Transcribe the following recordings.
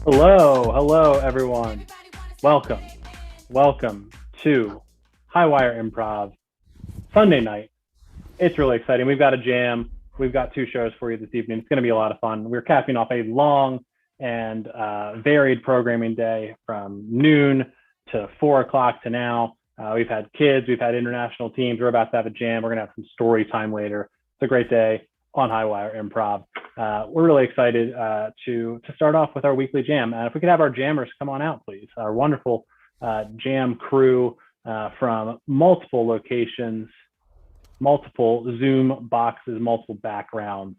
Hello, everyone. Welcome, welcome to Highwire Improv Sunday night. It's really exciting. We've got a jam. We've got two shows for you this evening. It's going to be a lot of fun. We're capping off a long and varied programming day from noon to 4 o'clock to now. We've had kids, we've had international teams. We're about to have a jam. We're going to have some story time later. It's a great day on Highwire Improv. We're really excited to start off with our weekly jam. If we could have our jammers come on out, please. Our wonderful jam crew from multiple locations, multiple Zoom boxes, multiple backgrounds,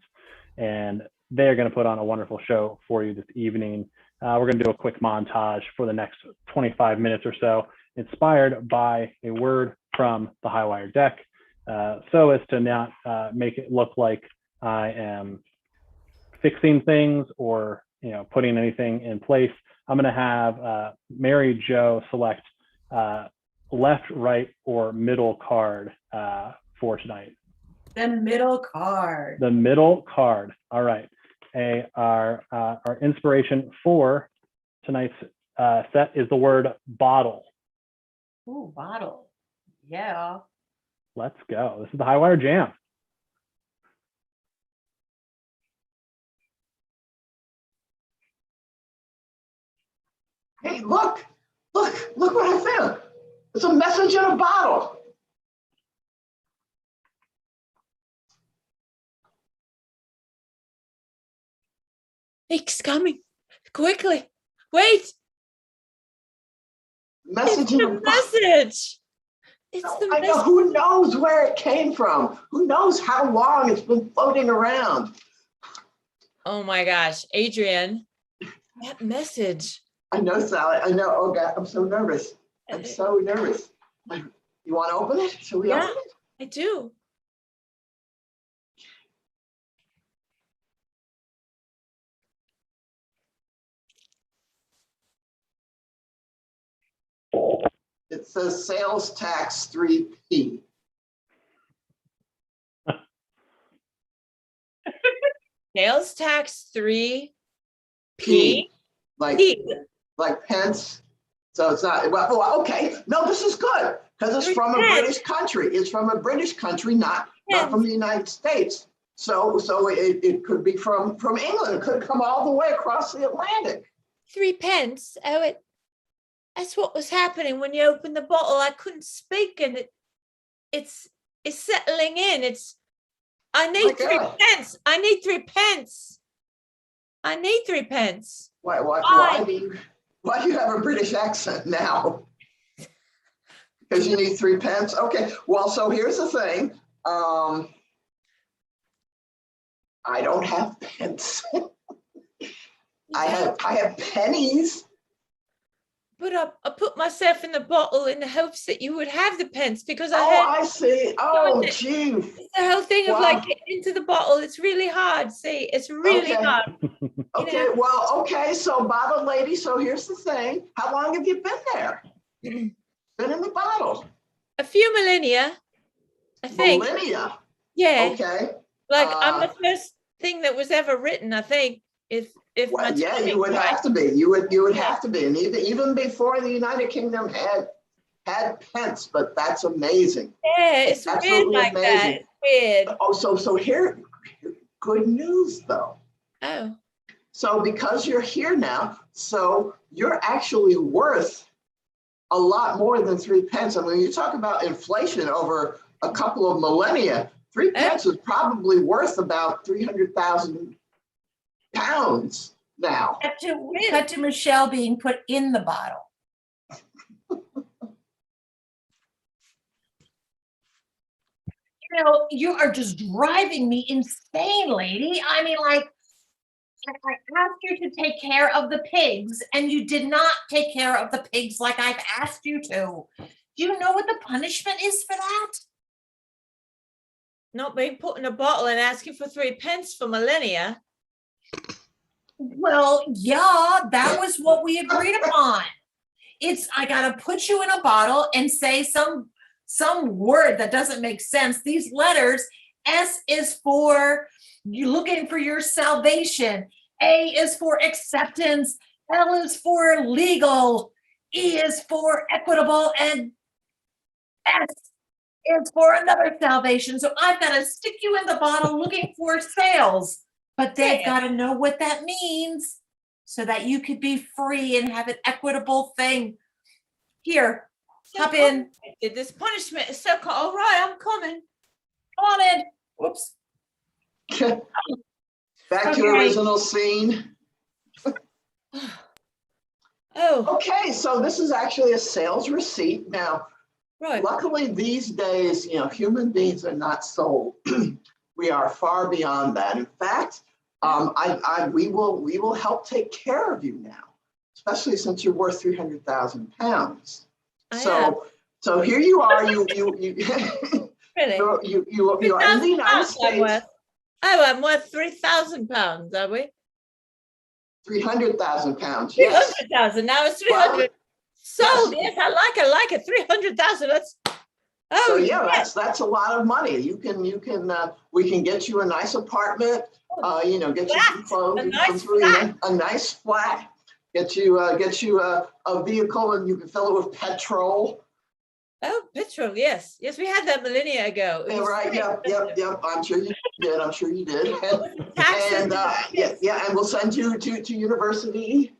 and they're going to put on a wonderful show for you this evening. We're going to do a quick montage for the next 25 minutes or so, inspired by a word from the Highwire deck, so as to not make it look like I am fixing things or putting anything in place. I'm going to have Mary Jo select left, right, or middle card for tonight. The middle card. The middle card. All right. Our inspiration for tonight's set is the word bottle. Ooh, bottle. Yeah. Let's go. This is the Highwire Jam. Hey, look what I found. It's a message in a bottle. Nick's coming. Quickly. Wait. Message in a bottle. Message. It's the I know. Who knows where it came from? Who knows how long it's been floating around? Oh my gosh, Adrian, that message. I know, Sally. I know. Oh God, I'm so nervous. I'm so nervous. You want to open it? Shall we open it? I do. It says sales tax 3P. Sales tax 3P. Like pence. So it's not, well, okay. No, this is good because it's from a British country. It's from a British country, not from the United States. So it could be from England. It could come all the way across the Atlantic. 3 pence. Oh, that's what was happening when you opened the bottle. I couldn't speak, and it's settling in. I need 3 pence. I need 3 pence. I need 3 pence. Why do you have a British accent now? Because you need 3 pence. Okay. Well, so here's the thing. I don't have pence. I have pennies. But I put myself in the bottle in the hopes that you would have the pence, because I see. Oh, gee. It's the whole thing of like getting into the bottle. It's really hard. See, it's really hard. Okay, well, okay. So bottle lady, so here's the thing. How long have you been there? Been in the bottle? A few millennia, I think. Millennia? Yeah. Okay. Like I'm the first thing that was ever written, I think. If yeah, you would have to be. You would have to be, and even before the United Kingdom had pence, but that's amazing. Yeah, it's weird like amazing. That. It's weird. Oh, so here, good news though. Oh. So because you're here now, so you're actually worth a lot more than 3 pence. I mean, you talk about inflation over a couple of millennia. 3 pence is probably worth about 300,000 pounds now. Cut to Michelle being put in the bottle. You are just driving me insane, lady. I mean, like, I asked you to take care of the pigs, and you did not take care of the pigs like I've asked you to. Do you know what the punishment is for that? Not being put in a bottle and asking for 3 pence for millennia. Well, yeah, that was what we agreed upon. I gotta put you in a bottle and say some word that doesn't make sense. These letters, S is for you looking for your salvation. A is for acceptance. L is for legal, E is for equitable, and S is for another salvation. So I've got to stick you in the bottle looking for sales, but they've got to know what that means so that you could be free and have an equitable thing. Here, hop in. This punishment is so cold. All right, I'm coming. Come on in. Whoops. Back to Okay. original scene. Oh, Okay, so this is actually a sales receipt. Now, right. luckily these days, human beings are not sold. We are far beyond that. In fact, we will help take care of you now, especially since you're worth 300,000 pounds. So here you are. You Really? you are in the United States. I'm worth 3,000 pounds, are we? 300,000 pounds. Yes. 300,000. Now it's 300. Sold. Yes, I like it. 300,000. That's. Oh, so yeah, that's a lot of money. We can get you a nice apartment. Get you some clothes. A nice flat. Get you a vehicle, and you can fill it with petrol. Oh, petrol. Yes, we had that millennia ago. Yeah, right. Yep. I'm sure you did. And and we'll send you to university.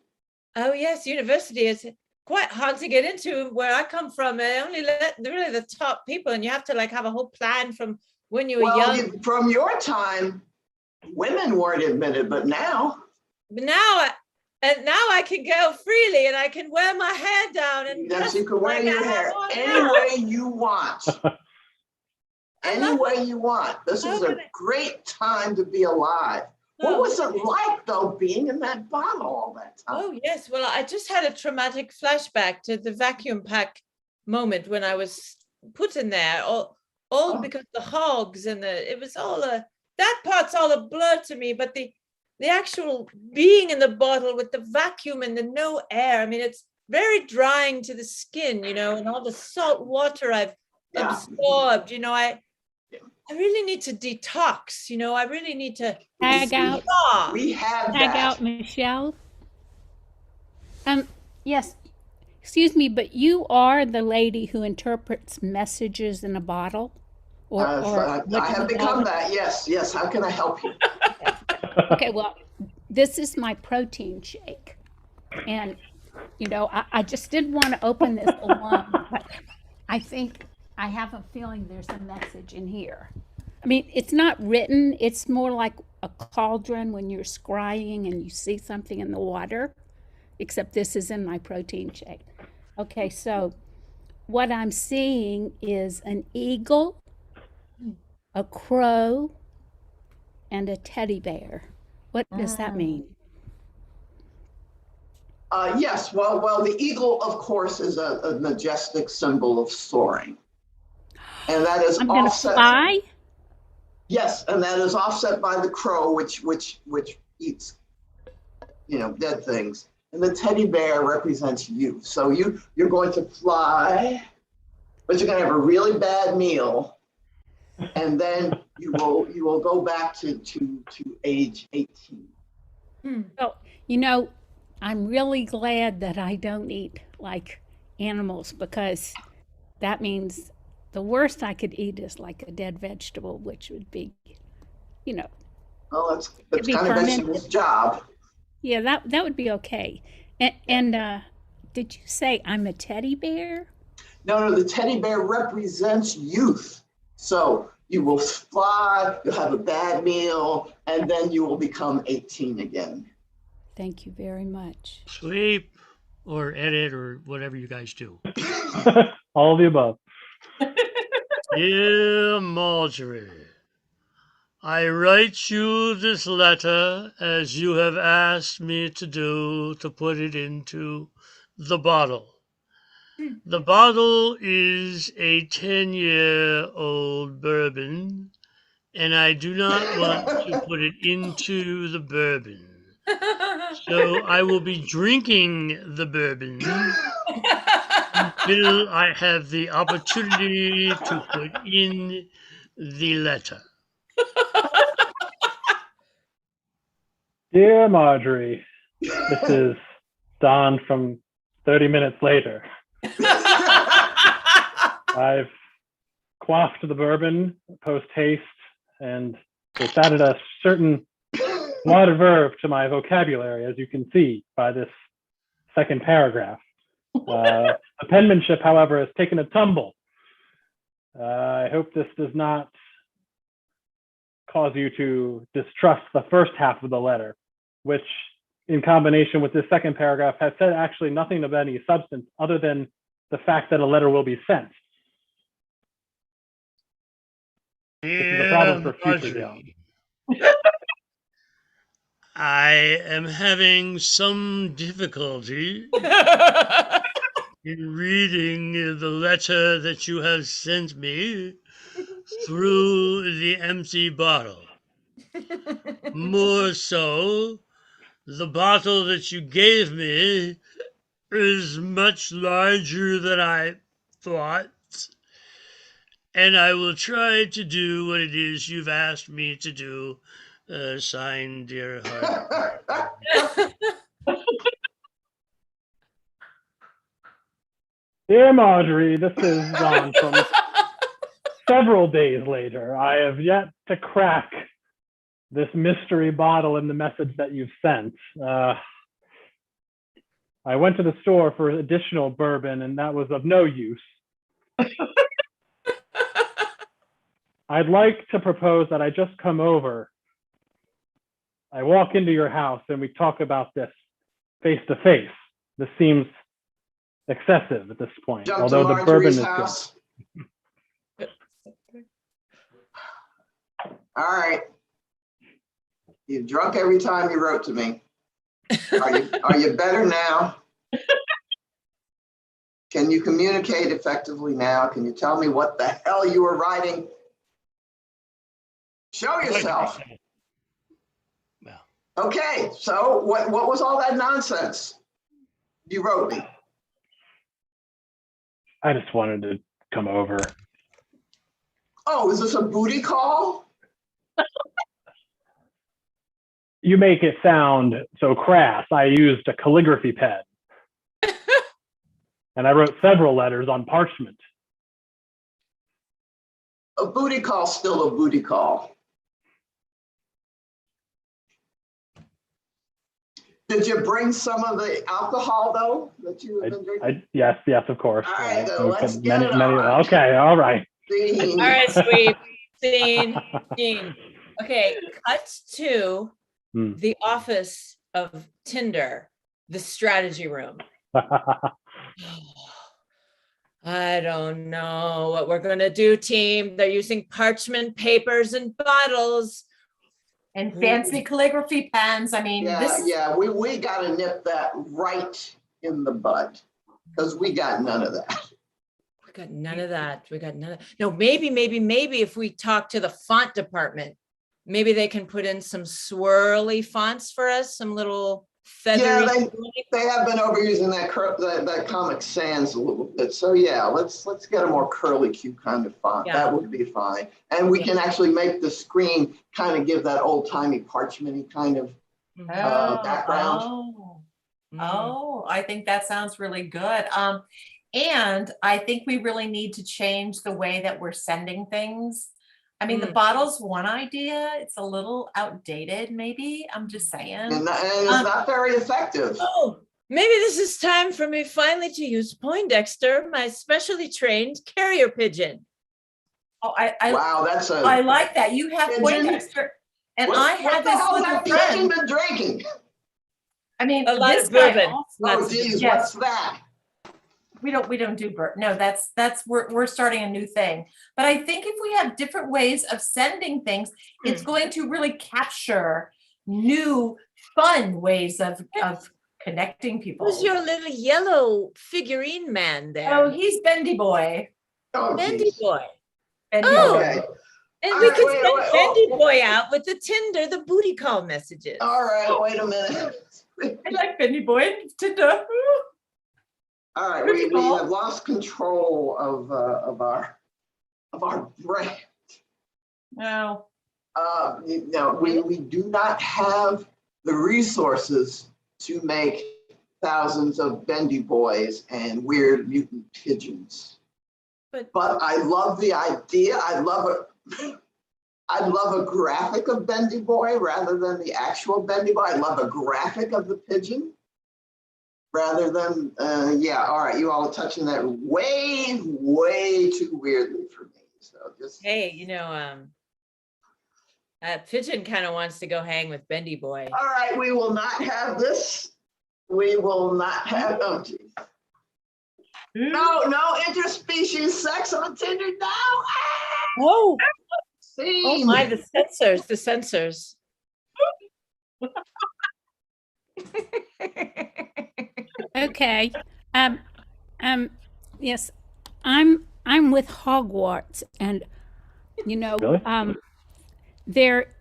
Oh yes, university is quite hard to get into where I come from. They only let really the top people, and you have to have a whole plan from when you were young. From your time, women weren't admitted, but now. Now I can go freely, and I can wear my hair down, and yes, you can wear your hair any way you want. Any way you want. This is a great time to be alive. What was it like, though, being in that bottle all that time? Oh, yes. Well, I just had a traumatic flashback to the vacuum pack moment when I was put in there, all because the hogs and it was all that part's all a blur to me, but the actual being in the bottle with the vacuum and the no air, I mean, it's very drying to the skin, and all the salt water I've absorbed, I really need to detox, I really need to tag out. We have tag out, Michelle. Yes, excuse me, but you are the lady who interprets messages in a bottle? I have become that, yes. How can I help you? Okay, well, this is my protein shake. And, I just didn't want to open this alone, but I have a feeling there's a message in here. I mean, it's not written. It's more like a cauldron when you're scrying and you see something in the water, except this is in my protein shake. Okay, so what I'm seeing is an eagle, a crow, and a teddy bear. What does that mean? Yes, well, the eagle, of course, is a majestic symbol of soaring. And that is I'm going to fly? Yes, and that is offset by the crow, which eats, dead things. And the teddy bear represents you. So you're going to fly, but you're going to have a really bad meal, and then you will go back to age 18. Well, I'm really glad that I don't eat like animals, because that means the worst I could eat is like a dead vegetable, which would be, Well, that's kind of vegetable's job. Yeah, that would be okay. And did you say I'm a teddy bear? No, the teddy bear represents youth. So you will fly, you'll have a bad meal, and then you will become 18 again. Thank you very much. Sleep or edit or whatever you guys do. All of the above. Dear Marjorie, I write you this letter as you have asked me to do, to put it into the bottle. The bottle is a 10-year-old bourbon, and I do not want to put it into the bourbon. So I will be drinking the bourbon until I have the opportunity to put in the letter. Dear Marjorie, this is on from 30 minutes later. I've quaffed the bourbon post haste, and it's added a certain joie de verve to my vocabulary, as you can see by this second paragraph. The penmanship, however, has taken a tumble. I hope this does not cause you to distrust the first half of the letter, which, in combination with this second paragraph, has said actually nothing of any substance other than the fact that a letter will be sent. This is a problem for future Dale. I am having some difficulty in reading the letter that you have sent me through the empty bottle. More so, the bottle that you gave me is much larger than I thought. And I will try to do what it is you've asked me to do. Signed, dear heart. Dear Marjorie, this is on from several days later. I have yet to crack this mystery bottle in the message that you've sent. I went to the store for additional bourbon, and that was of no use. I'd like to propose that I just come over. I walk into your house and we talk about this face to face. This seems excessive at this point, Jump although to the Marjorie's bourbon is house. All right. You drunk every time you wrote to me. Are you better now? Can you communicate effectively now? Can you tell me what the hell you were writing? Show yourself. Well, Okay, so what was all that nonsense you wrote me? I just wanted to come over. Oh, is this a booty call? You make it sound so crass. I used a calligraphy pen. And I wrote several letters on parchment. A booty call's still a booty call. Did you bring some of the alcohol though that you have been drinking? Yes, of course. All right, then, Okay, let's get it on. Okay, all right. Scene. All right, sweet. Scene. Okay, cut to the office of Tinder, the strategy room. I don't know what we're gonna do, team. They're using parchment papers and bottles. And fancy calligraphy pens. I mean, We gotta nip that right in the bud because we got none of that. We got none of that. No, maybe if we talk to the font department, maybe they can put in some swirly fonts for us, some little feathery. Yeah, they have been overusing that Comic Sans a little bit. So yeah, let's get a more curly Q kind of font. Yeah. That would be fine. And we can actually make the screen kind of give that old timey parchmenty kind of background. I think that sounds really good. And I think we really need to change the way that we're sending things. I mean, the bottle's one idea. It's a little outdated, maybe. I'm just saying. And it's not very effective. Oh, maybe this is time for me finally to use Poindexter, my specially trained carrier pigeon. Oh, Wow, that's a. I like that. You have Pigeon? Poindexter, and I have this What the hell little has that pigeon friend. been drinking? I mean, A lot this of guy bourbon. also- Oh, geez, Yes. what's that? We don't do bourbon. No, that's we're starting a new thing. But I think if we have different ways of sending things, it's going to really capture new fun ways of connecting people. Who's your little yellow figurine man there? Oh, he's Bendy Boy. Oh, Bendy geez. Boy. Bendy Oh. Boy. Okay. And All we right, could wait, send wait, Bendy oh. Boy out with the Tinder, the booty call messages. All right, wait a minute. I like Bendy Boy. Tinder. All right, Pretty we cool. have lost control of our brain. No. We do not have the resources to make thousands of bendy boys and weird mutant pigeons. But I love the idea. I love a graphic of Bendy Boy rather than the actual Bendy Boy. I love a graphic of the pigeon rather than, yeah, all right, you all are touching that way, way too weirdly for me. So just. hey, Pigeon kind of wants to go hang with Bendy Boy. All right, we will not have this. We will not have, oh geez. No interspecies sex on Tinder, no. Oh, Scene. oh my, the censors. Okay. Yes, I'm with Hogwarts, and Really?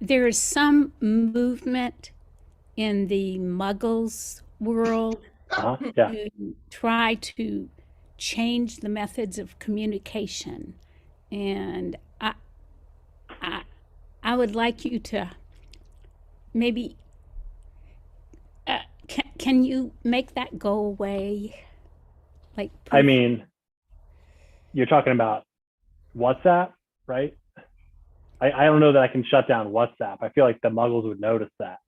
there's some movement in the Muggles world Yeah. to try to change the methods of communication, and I would like you to maybe can you make that go away? Like, I mean, you're talking about WhatsApp, right? I don't know that I can shut down WhatsApp. I feel like the Muggles would notice that.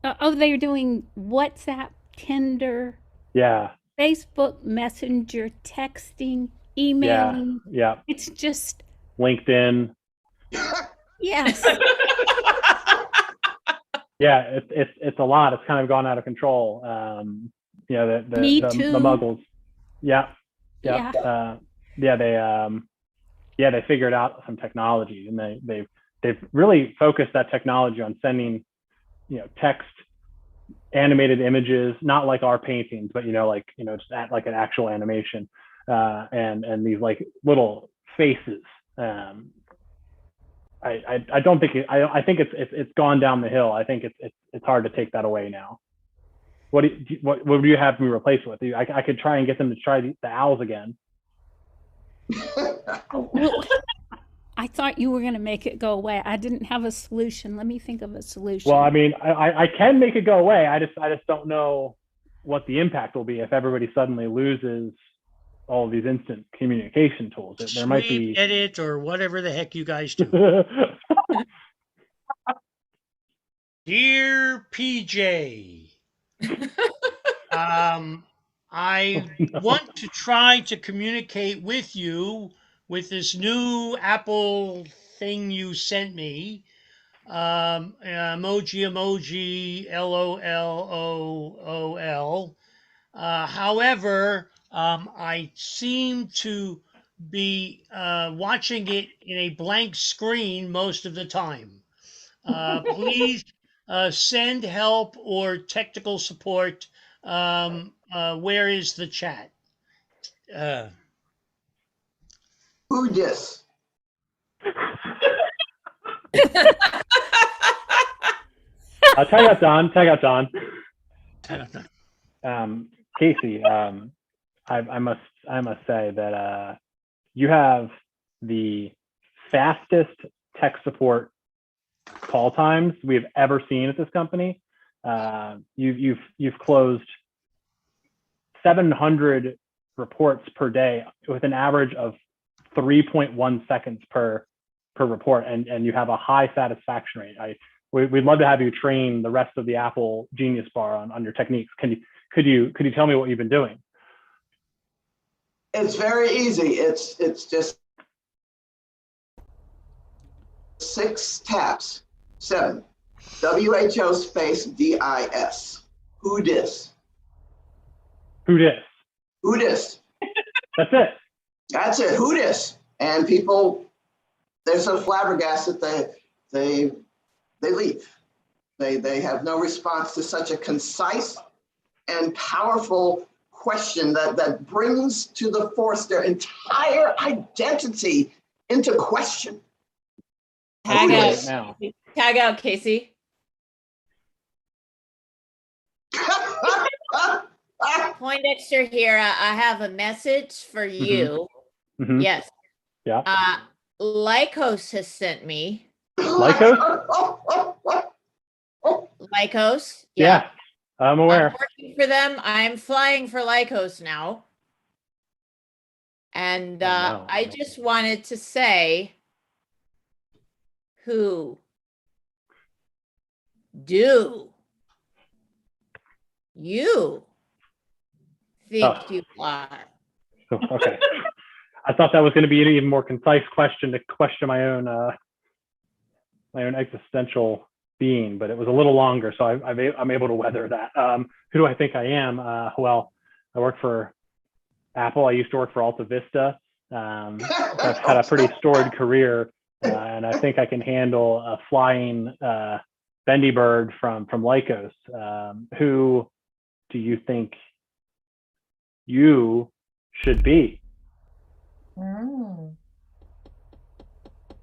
they're doing WhatsApp, Tinder, Yeah. Facebook Messenger, texting, Yeah. emailing. Yeah. It's just, LinkedIn. yes. Yeah, it's a lot. It's kind of gone out of control. The Me the too. Muggles. Yeah. Yeah. They figured out some technology, and they've really focused that technology on sending, text, animated images, not like our paintings, but just like an actual animation, and these like little faces. I don't think I think it's gone down the hill. I think it's hard to take that away now. What do you have me replace with? I could try and get them to try the owls again. Well, I thought you were going to make it go away. I didn't have a solution. Let me think of a solution. Well, I mean, I can make it go away. I just don't know what the impact will be if everybody suddenly loses all of these instant communication tools. There might be edit or whatever the heck you guys do. Dear PJ, I want to try to communicate with you with this new Apple thing you sent me. Emoji, LOL. However, I seem to be watching it in a blank screen most of the time. Please send help or technical support. Where is the chat? Who dis? tag out Don. Casey, I must say that you have the fastest tech support call times we have ever seen at this company. You've closed 700 reports per day with an average of 3.1 seconds per report, and you have a high satisfaction rate. We'd love to have you train the rest of the Apple Genius Bar on your techniques. Could you tell me what you've been doing? It's very easy. It's just 6 taps. 7. WHO space DIS. Who dis? Who dis? Who dis? That's it. That's it. Who dis? And people, they're so flabbergasted they leave. They have no response to such a concise and powerful question that brings to the force their entire identity into question. Tag Who out. dis? Now. Tag out, Casey. Poindexter here. I have a message for you. Mhm. Yes. Yeah. Lycos has sent me. Lycos? Lycos? Yeah. I'm I'm aware. working for them. I'm flying for Lycos now. And Oh, no. I just wanted to say, who do you think Oh. you are? Okay. I thought that was going to be an even more concise question to question my own existential being, but it was a little longer, so I'm able to weather that. Who do I think I am? Well, I work for Apple. I used to work for Alta Vista. I've had a pretty storied career, and I think I can handle a flying bendy bird from Lycos. Who do you think you should be?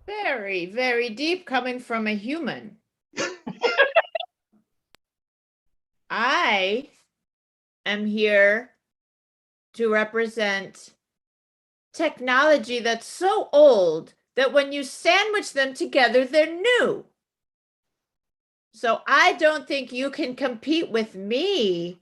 Very, very deep coming from a human. I am here to represent technology that's so old that when you sandwich them together, they're new. So I don't think you can compete with me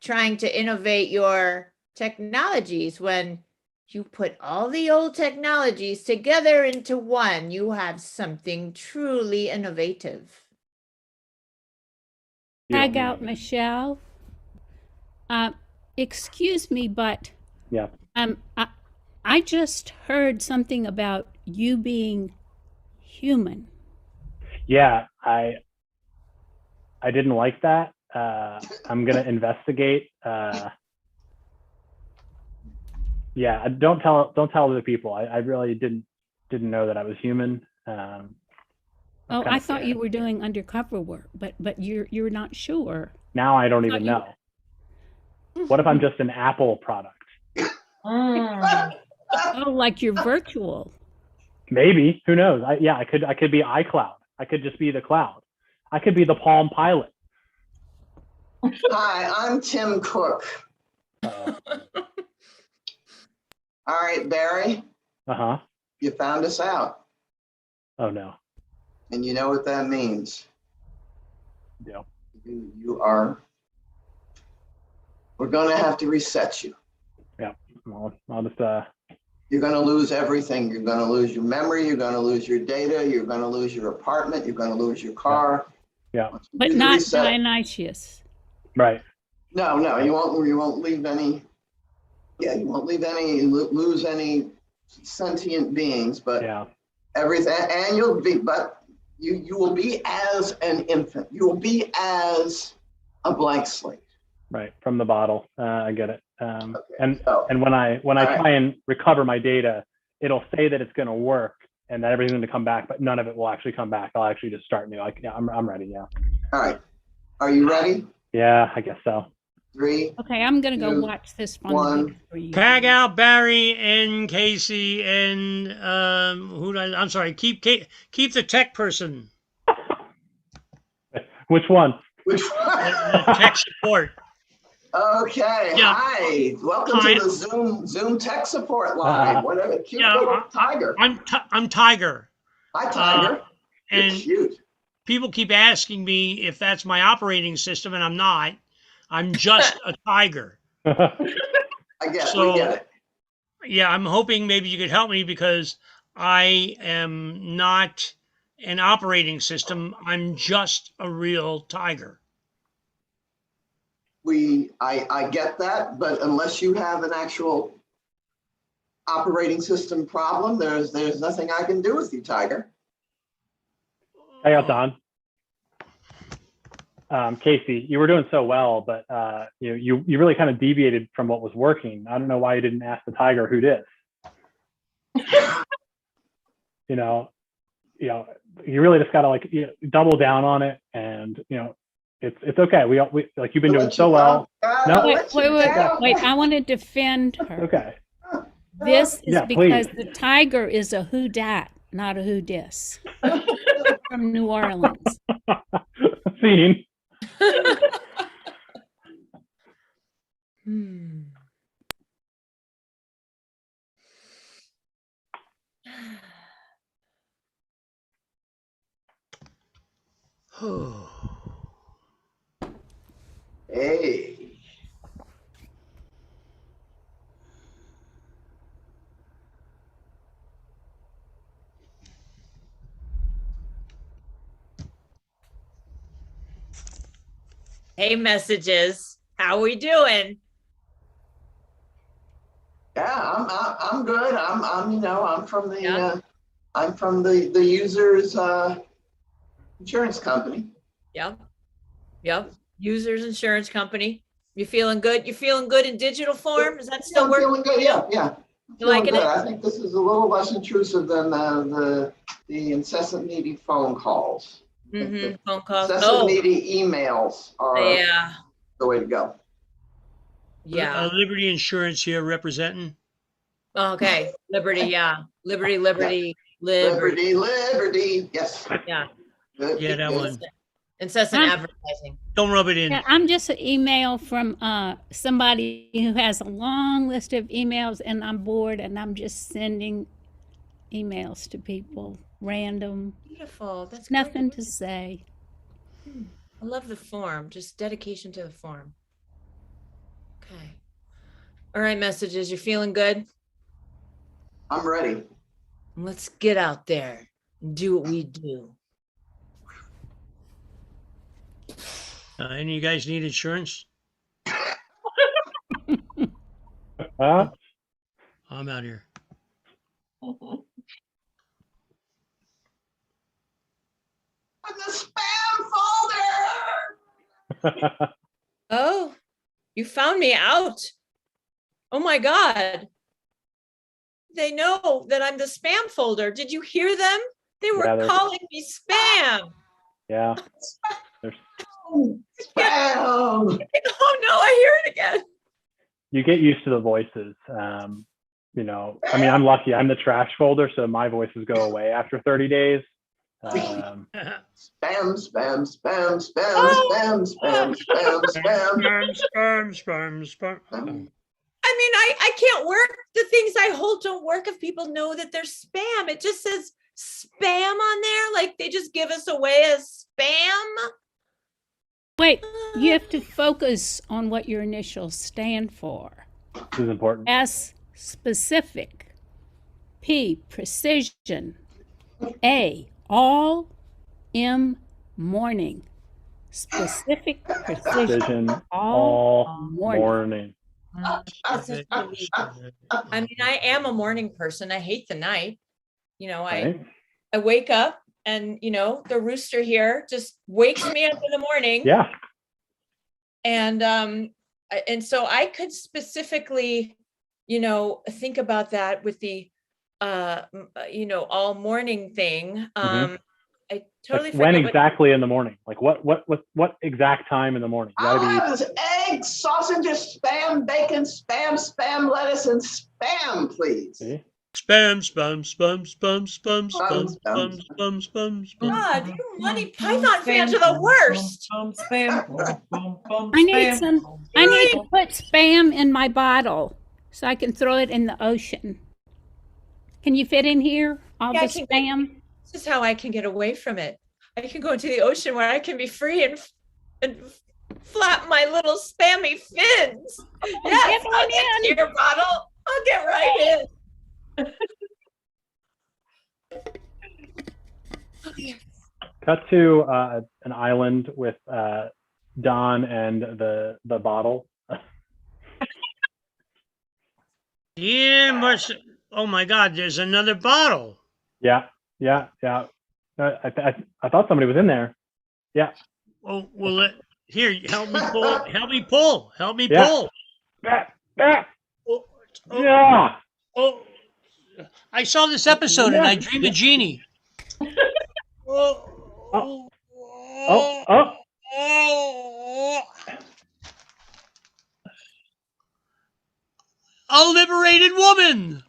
trying to innovate your technologies. When you put all the old technologies together into one, you have something truly innovative. Tag out, Michelle. Excuse me, but Yeah. I just heard something about you being human. Yeah, I didn't like that. I'm gonna investigate. Yeah, don't tell other people. I really didn't know that I was human. Oh, I thought you were doing undercover work, but you're not sure. Now I don't even know. What if I'm just an Apple product? Oh, like you're virtual. Maybe. Who knows? I could be iCloud. I could just be the cloud. I could be the Palm Pilot. Hi, I'm Tim Cook. Uh, All right, Barry, uh-huh. you found us out. Oh no. And you know what that means. Yeah. You are, we're going to have to reset you. Yeah. Well, I'll just You're going to lose everything. You're going to lose your memory. You're going to lose your data. You're going to lose your apartment. You're going to lose your car. Yeah. But not Dionysius. Right. No, you won't leave any. Yeah, you won't lose any sentient beings, but yeah. Everything, and you will be as an infant. You will be as a blank slate. Right, from the bottle. I get it. Okay, and when I try and recover my data, it'll say that it's going to work and that everything's going to come back, but none of it will actually come back. I'll actually just start new. I'm ready. Yeah. All right. Are you ready? Yeah, I guess so. 3. Okay, I'm gonna go watch this fun 1. for you. Tag out Barry and Casey and I'm sorry. Keep the tech person. Which one? The tech support. Okay. Yeah. Hi. Welcome to the Zoom tech support line. Whatever. Cute little tiger. I'm Tiger. Hi, Tiger. You're And cute. people keep asking me if that's my operating system, and I'm not. I'm just a tiger. We get it. Yeah, I'm hoping maybe you could help me because I am not an operating system. I'm just a real tiger. I get that, but unless you have an actual operating system problem, there's nothing I can do with you, Tiger. Hey, Don. Casey, you were doing so well, but you really kind of deviated from what was working. I don't know why you didn't ask the tiger who did. You really just gotta double down on it, and it's okay. We like you've been doing so well. No, wait. I want to defend her. Okay. This is because please. the tiger is a who dat, not a who dis. From New Orleans. Scene. Hey. Hey, messages. How we doing? Yeah, I'm good. I'm from the Yeah. I'm from the user's insurance company. Yep. Yep. Users insurance company. You feeling good? You feeling good in digital form? Is that still I'm working? feeling good. Yeah, yeah. I'm You feeling liking good. it? I think this is a little less intrusive than the incessant needy phone calls. Mm-hmm. Phone calls. Incessant Oh, needy emails are yeah. the way to go. Yeah. Liberty Insurance here representing. Okay. Liberty. Yeah. Liberty, liberty, liberty. Liberty, liberty. Yes. Yeah. Good, Yeah, that good. one. Incessant I'm- advertising. Don't rub it in. Yeah, I'm just an email from somebody who has a long list of emails, and I'm bored, and I'm just sending emails to people, random, Beautiful. That's nothing great. to say. I love the form. Just dedication to the form. Okay. All right, messages. You're feeling good? I'm ready. Let's get out there and do what we do. Any of you guys need insurance? Huh? I'm out here. In the spam folder. Oh, you found me out. Oh my God. They know that I'm the spam folder. Did you hear them? They were Yeah, they're- calling me spam. Yeah. There's, Spam. Oh no, I hear it again. you get used to the voices. I mean, I'm lucky. I'm the trash folder, so my voices go away after 30 days. Spam, spam, spam, spam, spam, spam, spam, spam. Spam. I mean, I can't work. The things I hold don't work if people know that they're spam. It just says spam on there. Like they just give us away as spam. Wait, you have to focus on what your initials stand for. This is important. S, specific. P, precision. A, all. M, morning. Specific, precision. Precision all all morning. morning. That's just really- I mean, I am a morning person. I hate the night. You know, Right? I wake up and, you know, the rooster here just wakes me up in the morning. Yeah. And so I could specifically, you know, think about that with the, all morning thing. I totally Like when forget exactly in the morning? Like what exact time in the morning? You I'll gotta have eggs, sausages, spam, bacon, spam, lettuce, and spam, please. be. Spam, spam, spam, spam, spam, spam, Spam, spam, spam, spam, spam. God, you Monty Python fans are the worst. I need to put spam in my bottle so I can throw it in the ocean. Can you fit in here? All Yeah, I the can- spam? This is how I can get away from it. I can go into the ocean where I can be free and flap my little spammy fins. Yes, get I'll on get to in. your bottle. I'll get right in. Cut to an island with Don and the bottle. Yeah, but oh my God, there's another bottle. Yeah. I thought somebody was in there. Yeah. Oh, well, here, help me pull. Help me pull. Help me Yeah. pull. Ah, Oh, oh, yeah. oh. I saw this episode and I Yeah. dream a genie. Oh, Oh. oh, Oh. oh. A liberated woman.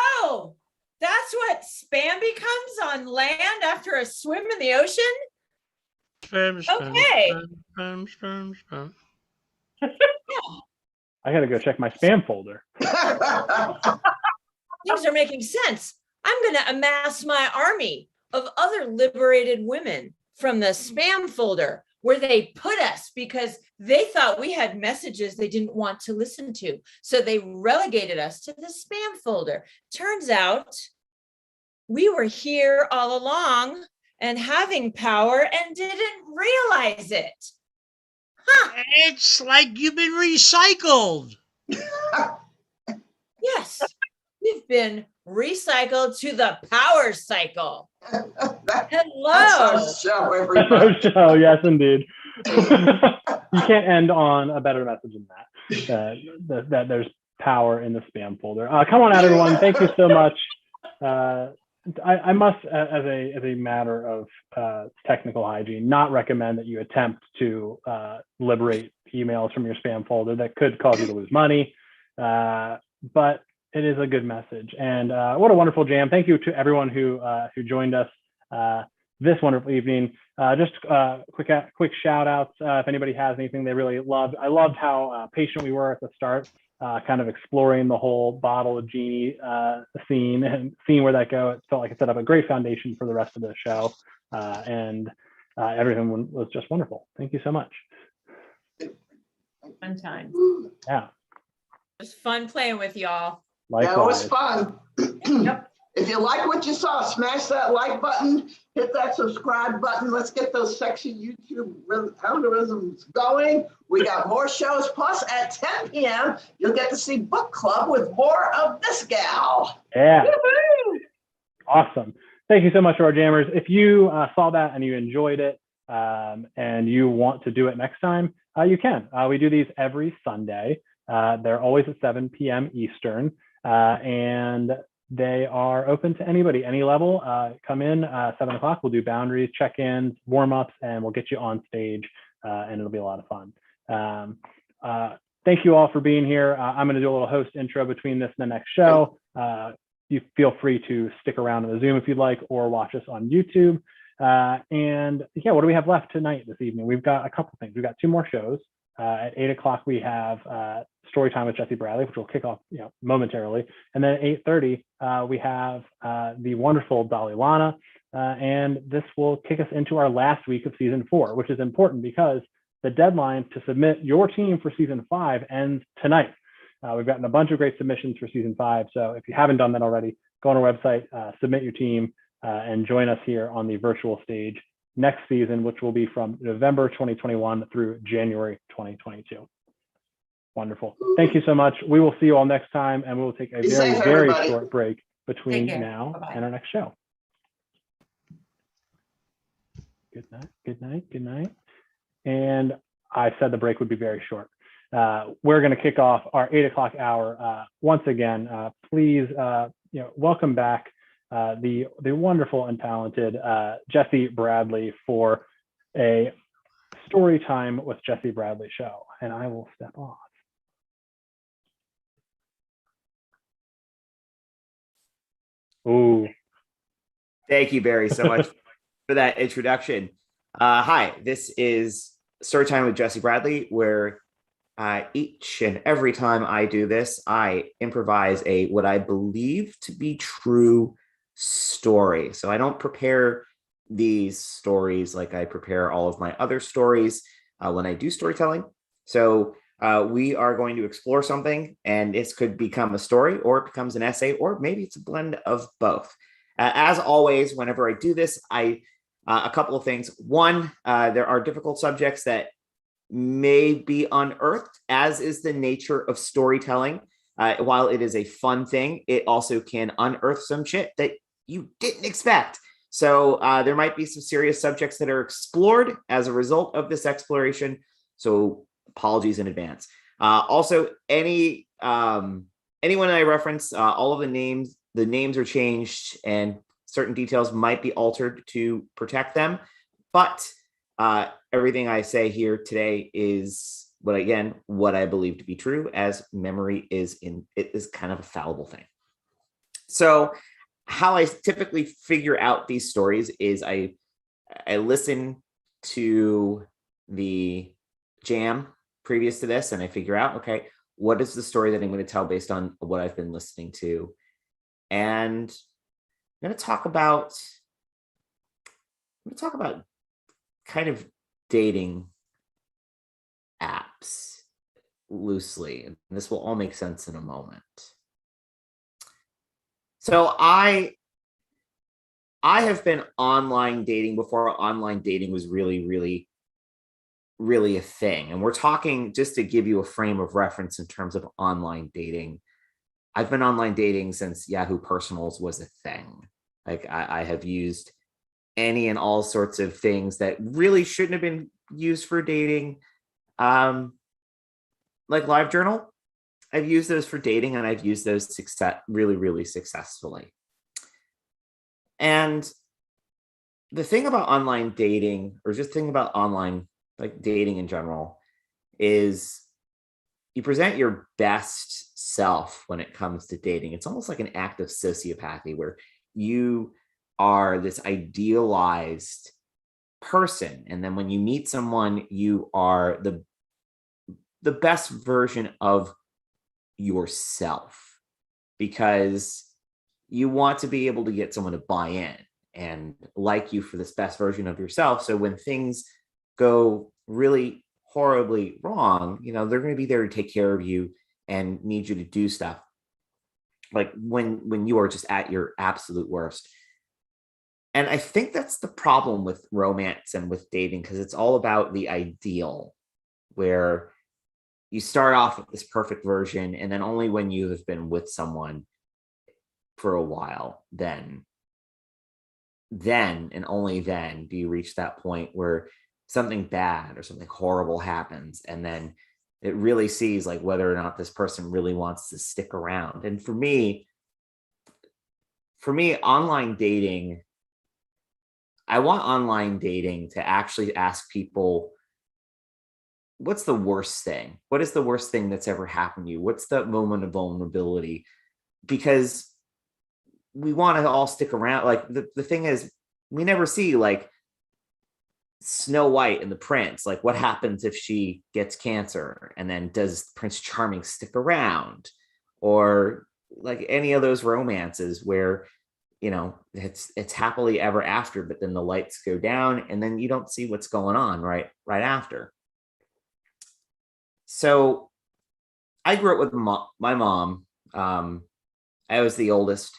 Oh, that's what spam becomes on land after a swim in the ocean? Spam, spam, Okay. spam, spam, spam. I gotta go check my spam folder. Things are making sense. I'm going to amass my army of other liberated women from the spam folder. where they put us because they thought we had messages they didn't want to listen to. So they relegated us to the spam folder. Turns out we were here all along and having power and didn't realize it. Huh. It's like you've been recycled. Yes, we've been recycled to the power cycle. That's Hello. our show, That's everybody. our show. Yes, indeed. You can't end on a better message than that. That there's power in the spam folder. Come on out, everyone. Thank you so much. I must, as a matter of technical hygiene, not recommend that you attempt to liberate emails from your spam folder. That could cause you to lose money, but it is a good message. And what a wonderful jam! Thank you to everyone who joined us this wonderful evening. Just quick shout outs. If anybody has anything they really loved, I loved how patient we were at the start. Kind of exploring the whole bottle of genie scene and seeing where that go. It felt like it set up a great foundation for the rest of the show, and everything was just wonderful. Thank you so much. Fun time. Yeah, It was fun playing with y'all. likewise. Yeah, it was fun. Yep. If you like what you saw, smash that like button, hit that subscribe button. Let's get those sexy YouTube algorithms going. We got more shows. Plus, at 10 p.m., you'll get to see Book Club with more of this gal. Yeah. Woo-hoo! Awesome. Thank you so much to our jammers. If you saw that and you enjoyed it and you want to do it next time, you can. We do these every Sunday. They're always at 7 p.m. Eastern. And they are open to anybody, any level. Come in 7 o'clock. We'll do boundaries, check-ins, warm-ups, and we'll get you on stage, and it'll be a lot of fun. Thank you all for being here. I'm going to do a little host intro between this and the next show. You feel free to stick around on the Zoom if you'd like, or watch us on YouTube. And yeah, what do we have left tonight this evening? We've got a couple things. We've got 2 more shows. At 8 o'clock, we have Story Time with Jesse Bradley, which will kick off momentarily. And then at 8:30, we have the wonderful Dalai Lana. And this will kick us into our last week of season 4, which is important because the deadline to submit your team for season 5 ends tonight. We've gotten a bunch of great submissions for season 5. So if you haven't done that already, go on our website, submit your team, and join us here on the virtual stage next season, which will be from November 2021 through January 2022. Wonderful. Thank you so much. We will see you all next time, and we will take a very short break between now and our next show. Good night, good night, good night. And I said the break would be very short. We're going to kick off our 8 o'clock hour. Once again, please, welcome back the wonderful and talented Jesse Bradley for a Story Time with Jesse Bradley show. And I will step off. Ooh. Thank you, Barry, so much for that introduction. Hi, this is Story Time with Jesse Bradley, where each and every time I do this, I improvise what I believe to be true story. So I don't prepare these stories like I prepare all of my other stories when I do storytelling. So we are going to explore something, and this could become a story, or it becomes an essay, or maybe it's a blend of both. As always, whenever I do this, a couple of things. One, there are difficult subjects that may be unearthed, as is the nature of storytelling. While it is a fun thing, it also can unearth some shit that you didn't expect. So there might be some serious subjects that are explored as a result of this exploration. So apologies in advance. Also, anyone I reference, all of the names are changed, and certain details might be altered to protect them. But everything I say here today is what I believe to be true, as memory is kind of a fallible thing. So how I typically figure out these stories is I listen to the jam previous to this, and I figure out, okay, what is the story that I'm going to tell based on what I've been listening to? And I'm going to talk about kind of dating apps loosely, and this will all make sense in a moment. So I have been online dating before online dating was really a thing. And we're talking, just to give you a frame of reference in terms of online dating, I've been online dating since Yahoo Personals was a thing. Like I have used any and all sorts of things that really shouldn't have been used for dating. Like LiveJournal, I've used those for dating, and I've used those really successfully. And the thing about online dating, or just think about online like dating in general, is you present your best self when it comes to dating. It's almost like an act of sociopathy where you are this idealized person, and then when you meet someone, you are the best version of yourself, because you want to be able to get someone to buy in and like you for this best version of yourself. So when things go really horribly wrong, you know, they're going to be there to take care of you and need you to do stuff like when you are just at your absolute worst. And I think that's the problem with romance and with dating, because it's all about the ideal, where you start off with this perfect version, and then only when you have been with someone for a while, then and only then do you reach that point where something bad or something horrible happens, and then it really sees like whether or not this person really wants to stick around. And for me, online dating, I want online dating to actually ask people, what's the worst thing? What is the worst thing that's ever happened to you? What's the moment of vulnerability? Because we want to all stick around. Like the thing is, we never see like Snow White and the Prince. Like, what happens if she gets cancer? And then does Prince Charming stick around? Or like any of those romances where, you know, it's happily ever after, but then the lights go down and then you don't see what's going on right after. So I grew up with my mom. I was the oldest,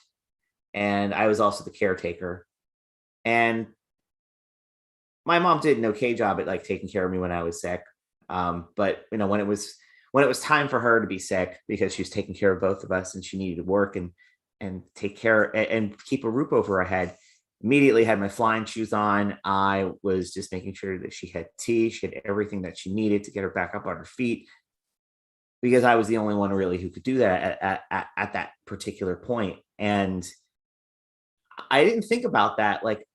and I was also the caretaker. And my mom did an okay job at like taking care of me when I was sick. But you know, when it was time for her to be sick, because she was taking care of both of us and she needed to work and take care and keep a roof over her head, immediately had my flying shoes on. I was just making sure that she had tea, she had everything that she needed to get her back up on her feet, because I was the only one really who could do that at that particular point. And I didn't think about that, like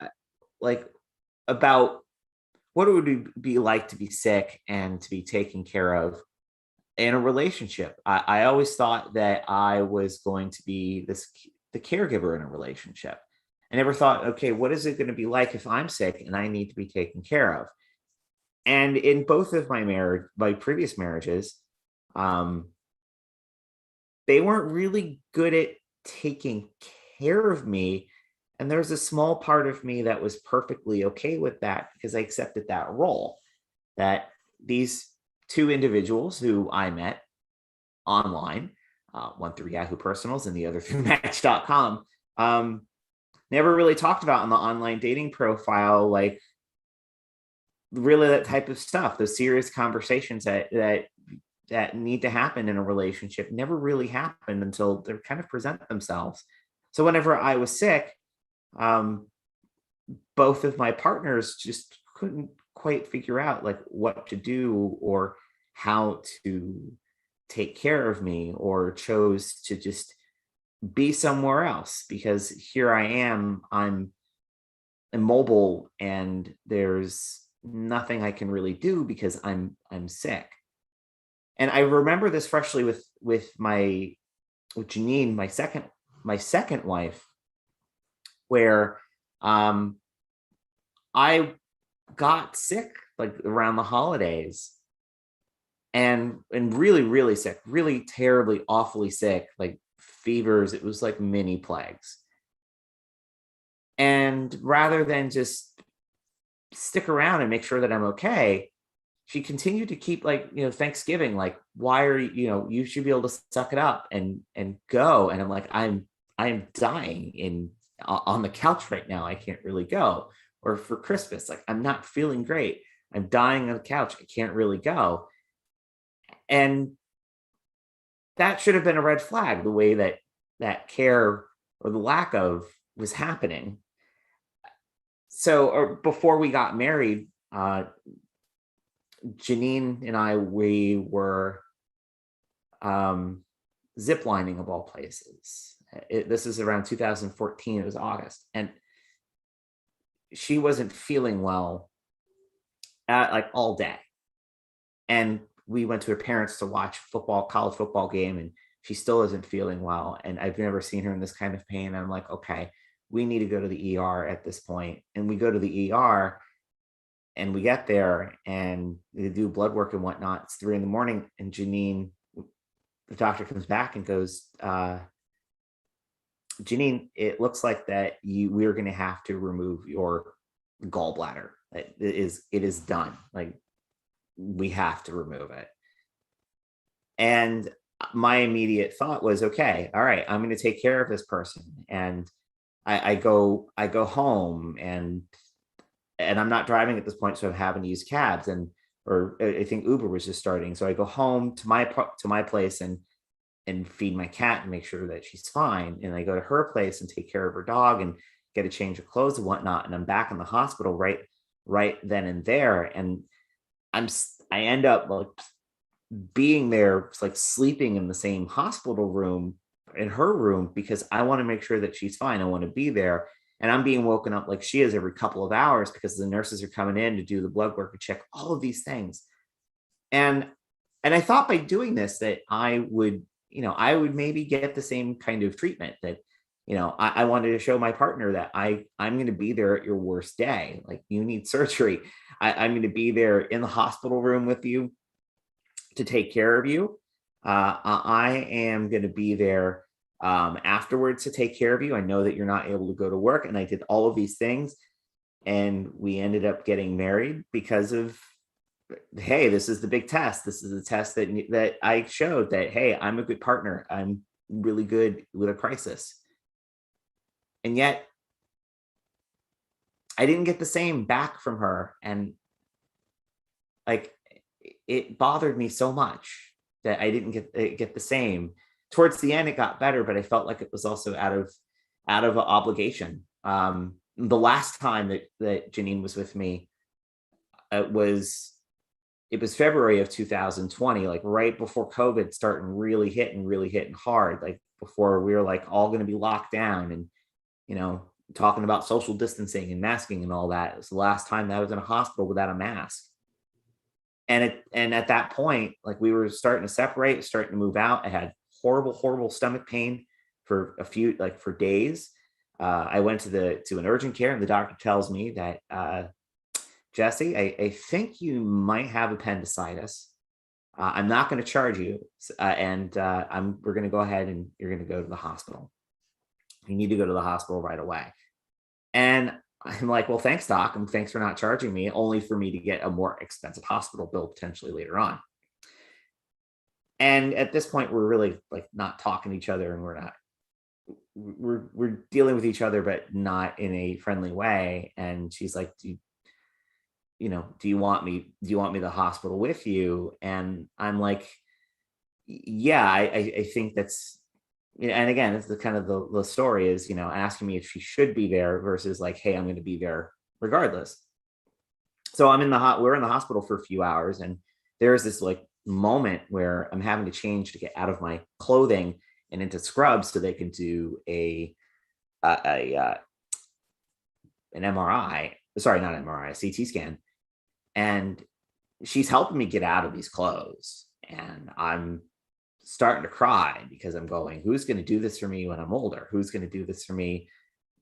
about what it would be like to be sick and to be taken care of in a relationship. I always thought that I was going to be the caregiver in a relationship. I never thought, okay, what is it going to be like if I'm sick and I need to be taken care of? And in both of my previous marriages, they weren't really good at taking care of me. And there's a small part of me that was perfectly okay with that, because I accepted that role, that these two individuals who I met online, one through Yahoo Personals and the other through Match.com, never really talked about in the online dating profile, like really that type of stuff. Those serious conversations that need to happen in a relationship never really happened until they kind of present themselves. So whenever I was sick, both of my partners just couldn't quite figure out like what to do or how to take care of me, or chose to just be somewhere else, because here I am, I'm immobile and there's nothing I can really do because I'm sick. And I remember this freshly with Janine, my second wife, where I got sick like around the holidays, and really sick, really terribly, awfully sick, like fevers. It was like mini plagues. And rather than just stick around and make sure that I'm okay, she continued to keep like, Thanksgiving, like, why are you should be able to suck it up and go. And I'm like, I'm dying on the couch right now. I can't really go. Or for Christmas, like, I'm not feeling great. I'm dying on the couch. I can't really go. And that should have been a red flag, the way that care or the lack of was happening. So, or before we got married, Janine and I, we were ziplining of all places. This is around 2014. It was August, and she wasn't feeling well like all day. And we went to her parents to watch college football game, and she still isn't feeling well. And I've never seen her in this kind of pain. I'm like, okay, we need to go to the ER at this point. And we go to the ER, and we get there and they do blood work and whatnot. It's 3 a.m. and Janine, the doctor comes back and goes, Janine, it looks like that we're going to have to remove your gallbladder. It is done. Like, we have to remove it. And my immediate thought was, okay, all right, I'm going to take care of this person. And I go home, and I'm not driving at this point, so I'm having to use cabs, or I think Uber was just starting. So I go home to my place and feed my cat and make sure that she's fine. And I go to her place and take care of her dog and get a change of clothes and whatnot. And I'm back in the hospital right then and there. And I end up like being there, like sleeping in the same hospital room, in her room, because I want to make sure that she's fine. I want to be there. And I'm being woken up like she is every couple of hours, because the nurses are coming in to do the blood work and check all of these things. And I thought by doing this that I would maybe get the same kind of treatment that, I wanted to show my partner that I'm going to be there at your worst day. Like, you need surgery. I'm going to be there in the hospital room with you to take care of you. I am going to be there afterwards to take care of you. I know that you're not able to go to work. And I did all of these things, and we ended up getting married because of, hey, this is the big test. This is the test that I showed that, hey, I'm a good partner. I'm really good with a crisis. And yet I didn't get the same back from her. And like, it bothered me so much that I didn't get the same. Towards the end, it got better, but I felt like it was also out of obligation. The last time that Janine was with me, it was February of 2020, like right before COVID started really hitting hard, like before we were like all going to be locked down and, talking about social distancing and masking and all that. It was the last time that I was in a hospital without a mask. And at that point, like, we were starting to separate, starting to move out. I had horrible stomach pain for for days. I went to an urgent care, and the doctor tells me that, Jesse, I think you might have appendicitis. I'm not going to charge you. We're going to go ahead and you're going to go to the hospital. You need to go to the hospital right away. And I'm like, well, thanks, doc. And thanks for not charging me, only for me to get a more expensive hospital bill potentially later on. And at this point, we're really like not talking to each other, and we're dealing with each other, but not in a friendly way. And she's like, do you want me to the hospital with you? And I'm like, yeah, I think that's, and again, it's the kind of the story is, asking me if she should be there versus like, hey, I'm going to be there regardless. So we're in the hospital for a few hours, and there's this like moment where I'm having to change to get out of my clothing and into scrubs so they can do an MRI. Sorry, not MRI, a CT scan. And she's helping me get out of these clothes, and I'm starting to cry because I'm going, who's going to do this for me when I'm older? Who's going to do this for me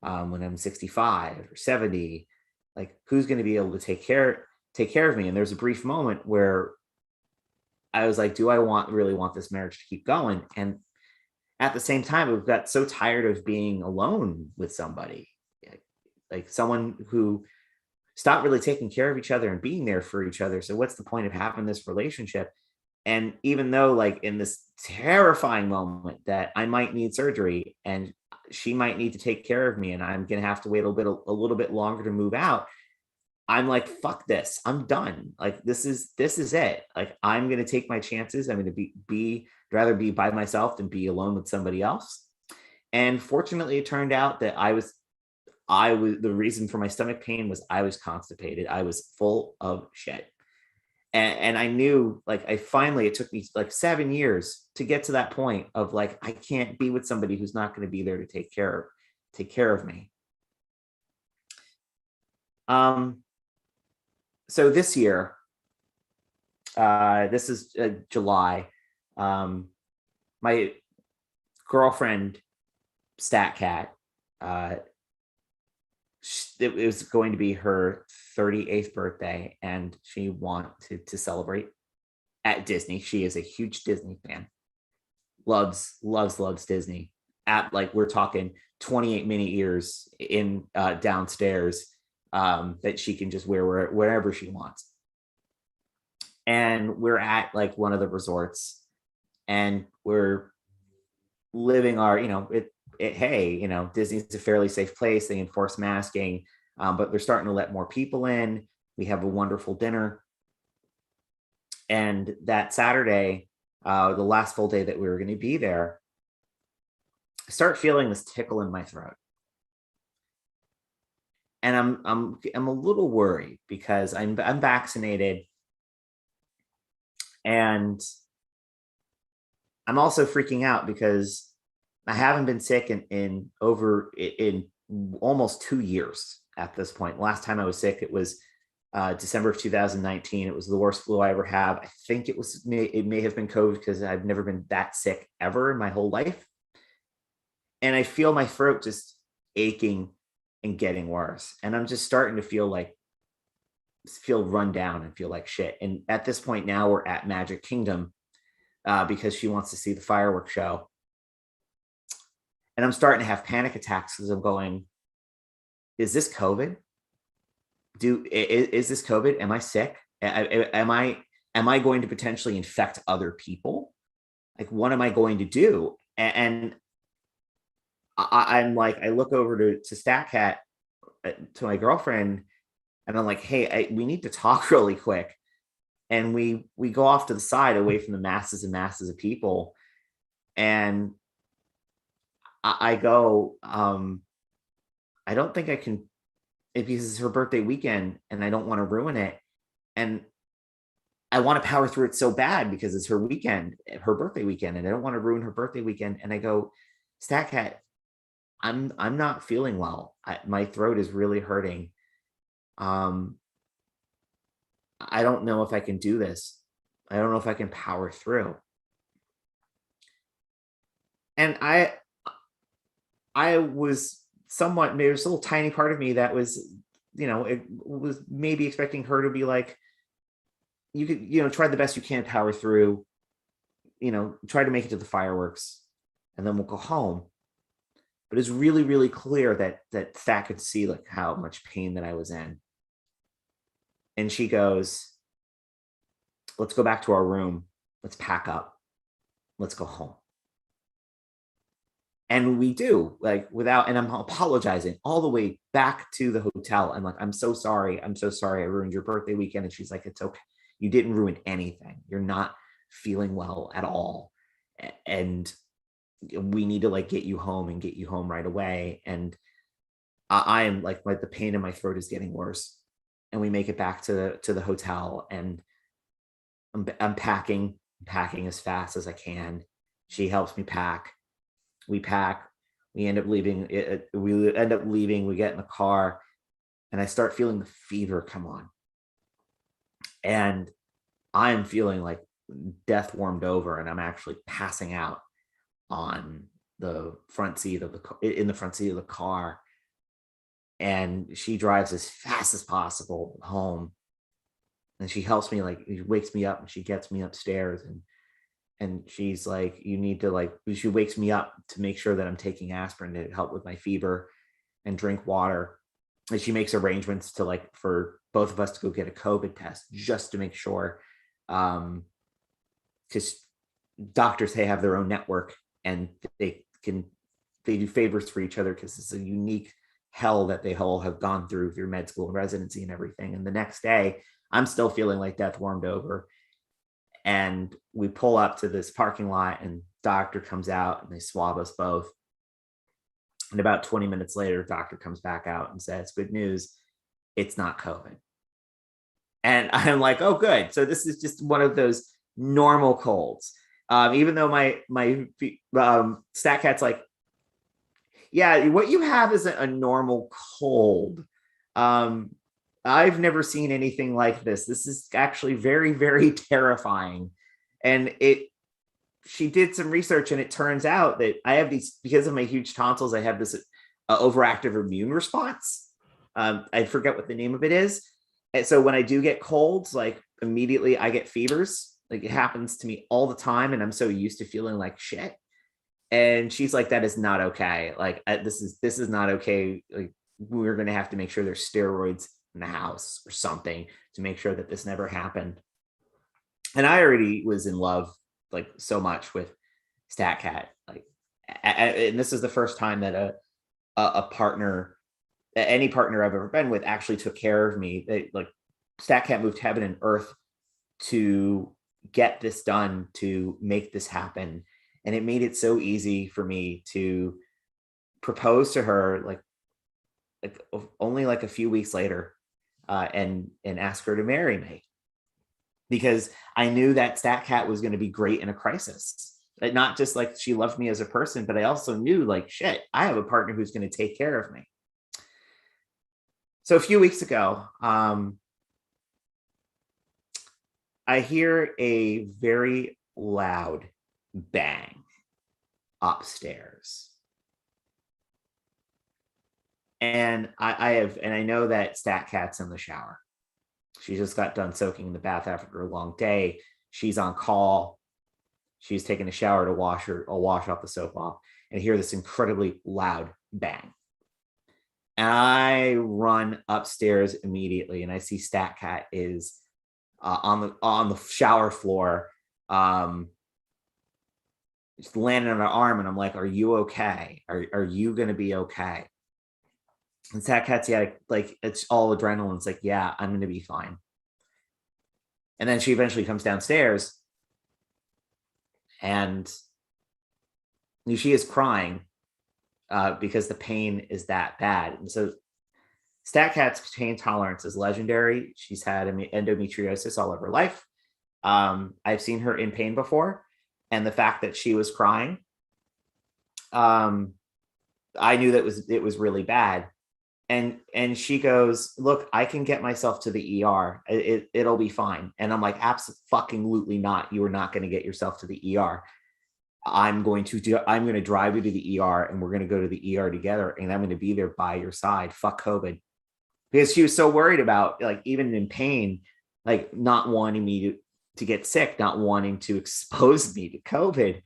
when I'm 65 or 70? Like, who's going to be able to take care of me? And there's a brief moment where I was like, do I really want this marriage to keep going? And at the same time, we've got so tired of being alone with somebody, like someone who stop really taking care of each other and being there for each other. So what's the point of having this relationship? And even though like in this terrifying moment that I might need surgery and she might need to take care of me and I'm going to have to wait a little bit longer to move out, I'm like, fuck this. I'm done. Like, this is it. Like, I'm going to take my chances. I'm going to rather be by myself than be alone with somebody else. And fortunately, it turned out that I was the reason for my stomach pain was I was constipated. I was full of shit. And I knew, like, it took me like 7 years to get to that point of like, I can't be with somebody who's not going to be there to take care of me. So this year, this is July, my girlfriend, Stat Cat, it was going to be her 38th birthday, and she wanted to celebrate at Disney. She is a huge Disney fan. Loves Disney. Like, we're talking 28 mini ears in downstairs that she can just wear wherever she wants. And we're at like one of the resorts, and we're living our, hey, Disney's a fairly safe place. They enforce masking, but they're starting to let more people in. We have a wonderful dinner. And that Saturday, the last full day that we were going to be there, I start feeling this tickle in my throat. And I'm a little worried because I'm vaccinated, and I'm also freaking out because I haven't been sick in almost 2 years at this point. Last time I was sick, it was December of 2019. It was the worst flu I ever had. I think it may have been COVID because I've never been that sick ever in my whole life. And I feel my throat just aching and getting worse. And I'm just starting to feel run down and feel like shit. And at this point now we're at Magic Kingdom because she wants to see the fireworks show. And I'm starting to have panic attacks because I'm going, is this COVID? Is this COVID? Am I sick? Am I going to potentially infect other people? Like, what am I going to do? And I'm like, I look over to Stat Cat, to my girlfriend, and I'm like, hey, we need to talk really quick. And we go off to the side away from the masses and masses of people. And I go, I don't think I can, because it's her birthday weekend and I don't want to ruin it. And I want to power through it so bad because it's her birthday weekend, and I don't want to ruin her birthday weekend. And I go, Stat Cat, I'm not feeling well. My throat is really hurting. I don't know if I can do this. I don't know if I can power through. And I was somewhat, maybe there's a little tiny part of me that was, it was maybe expecting her to be like, you could, try the best you can, power through, try to make it to the fireworks, and then we'll go home. But it's really, really clear that Stat could see like how much pain that I was in. And she goes, let's go back to our room. Let's pack up. Let's go home. And we do, like, and I'm apologizing all the way back to the hotel. I'm like, I'm so sorry. I'm so sorry I ruined your birthday weekend. And she's like, it's okay. You didn't ruin anything. You're not feeling well at all. And we need to like get you home and get you home right away. And I am like, the pain in my throat is getting worse. And we make it back to the hotel, and I'm packing as fast as I can. She helps me pack. We pack. We end up leaving. We get in the car, and I start feeling the fever come on. And I'm feeling like death warmed over, and I'm actually passing out on the front seat of the car. And she drives as fast as possible home, and she helps me, like, she wakes me up and she gets me upstairs, and she's like, you need to, like, she wakes me up to make sure that I'm taking aspirin to help with my fever and drink water. and she makes arrangements to like for both of us to go get a COVID test just to make sure, because doctors, they have their own network and they do favors for each other because it's a unique hell that they all have gone through med school and residency and everything. And the next day, I'm still feeling like death warmed over. And we pull up to this parking lot and doctor comes out and they swab us both. And about 20 minutes later, doctor comes back out and says, good news, it's not COVID. And I'm like, oh, good. So this is just one of those normal colds. Even though my stat cat's like, yeah, what you have is a normal cold. I've never seen anything like this. This is actually very, very terrifying. And she did some research and it turns out that I have these, because of my huge tonsils, I have this overactive immune response. I forget what the name of it is. And so when I do get colds, like immediately I get fevers. Like it happens to me all the time. And I'm so used to feeling like shit. And she's like, that is not okay. Like this is not okay. Like we're going to have to make sure there's steroids in the house or something to make sure that this never happened. And I already was in love like so much with StatCat. Like, and this is the first time that a partner, any partner I've ever been with, actually took care of me. They like StatCat moved heaven and earth to get this done, to make this happen. And it made it so easy for me to propose to her like only like a few weeks later, and ask her to marry me, because I knew that StatCat was going to be great in a crisis. Like, not just like she loved me as a person, but I also knew like, shit, I have a partner who's going to take care of me. So a few weeks ago, I hear a very loud bang upstairs. And I know that StatCat's in the shower. She just got done soaking in the bath after a long day. She's on call. She's taking a shower to wash off the soap off, and hear this incredibly loud bang. And I run upstairs immediately, and I see StatCat is on the shower floor, just landing on her arm, and I'm like, "Are you okay? Are you going to be okay?" And StatCat's, yeah, like it's all adrenaline. It's like, yeah, I'm going to be fine. And then she eventually comes downstairs, and she is crying because the pain is that bad. And so StatCat's pain tolerance is legendary. She's had endometriosis all of her life. I've seen her in pain before, and the fact that she was crying, I knew that it was really bad. And she goes, look, I can get myself to the ER. It'll be fine. And I'm like, absolutely not. You are not going to get yourself to the ER. I'm going to drive you to the ER, and we're going to go to the ER together, and I'm going to be there by your side. Fuck COVID. Because she was so worried about, like, even in pain, like not wanting me to get sick, not wanting to expose me to COVID.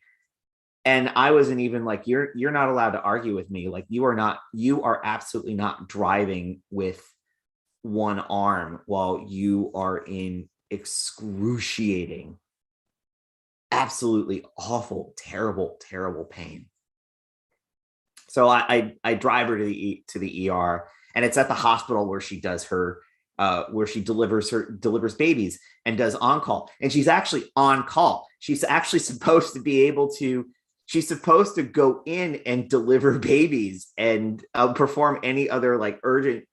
And I wasn't even like, you're not allowed to argue with me. Like, you are absolutely not driving with one arm while you are in excruciating, absolutely awful, terrible, terrible pain. So I drive her to the ER, and it's at the hospital where she does her, where she delivers babies and does on call. And she's actually on call. She's actually supposed to be able to. She's supposed to go in and deliver babies and perform any other like urgent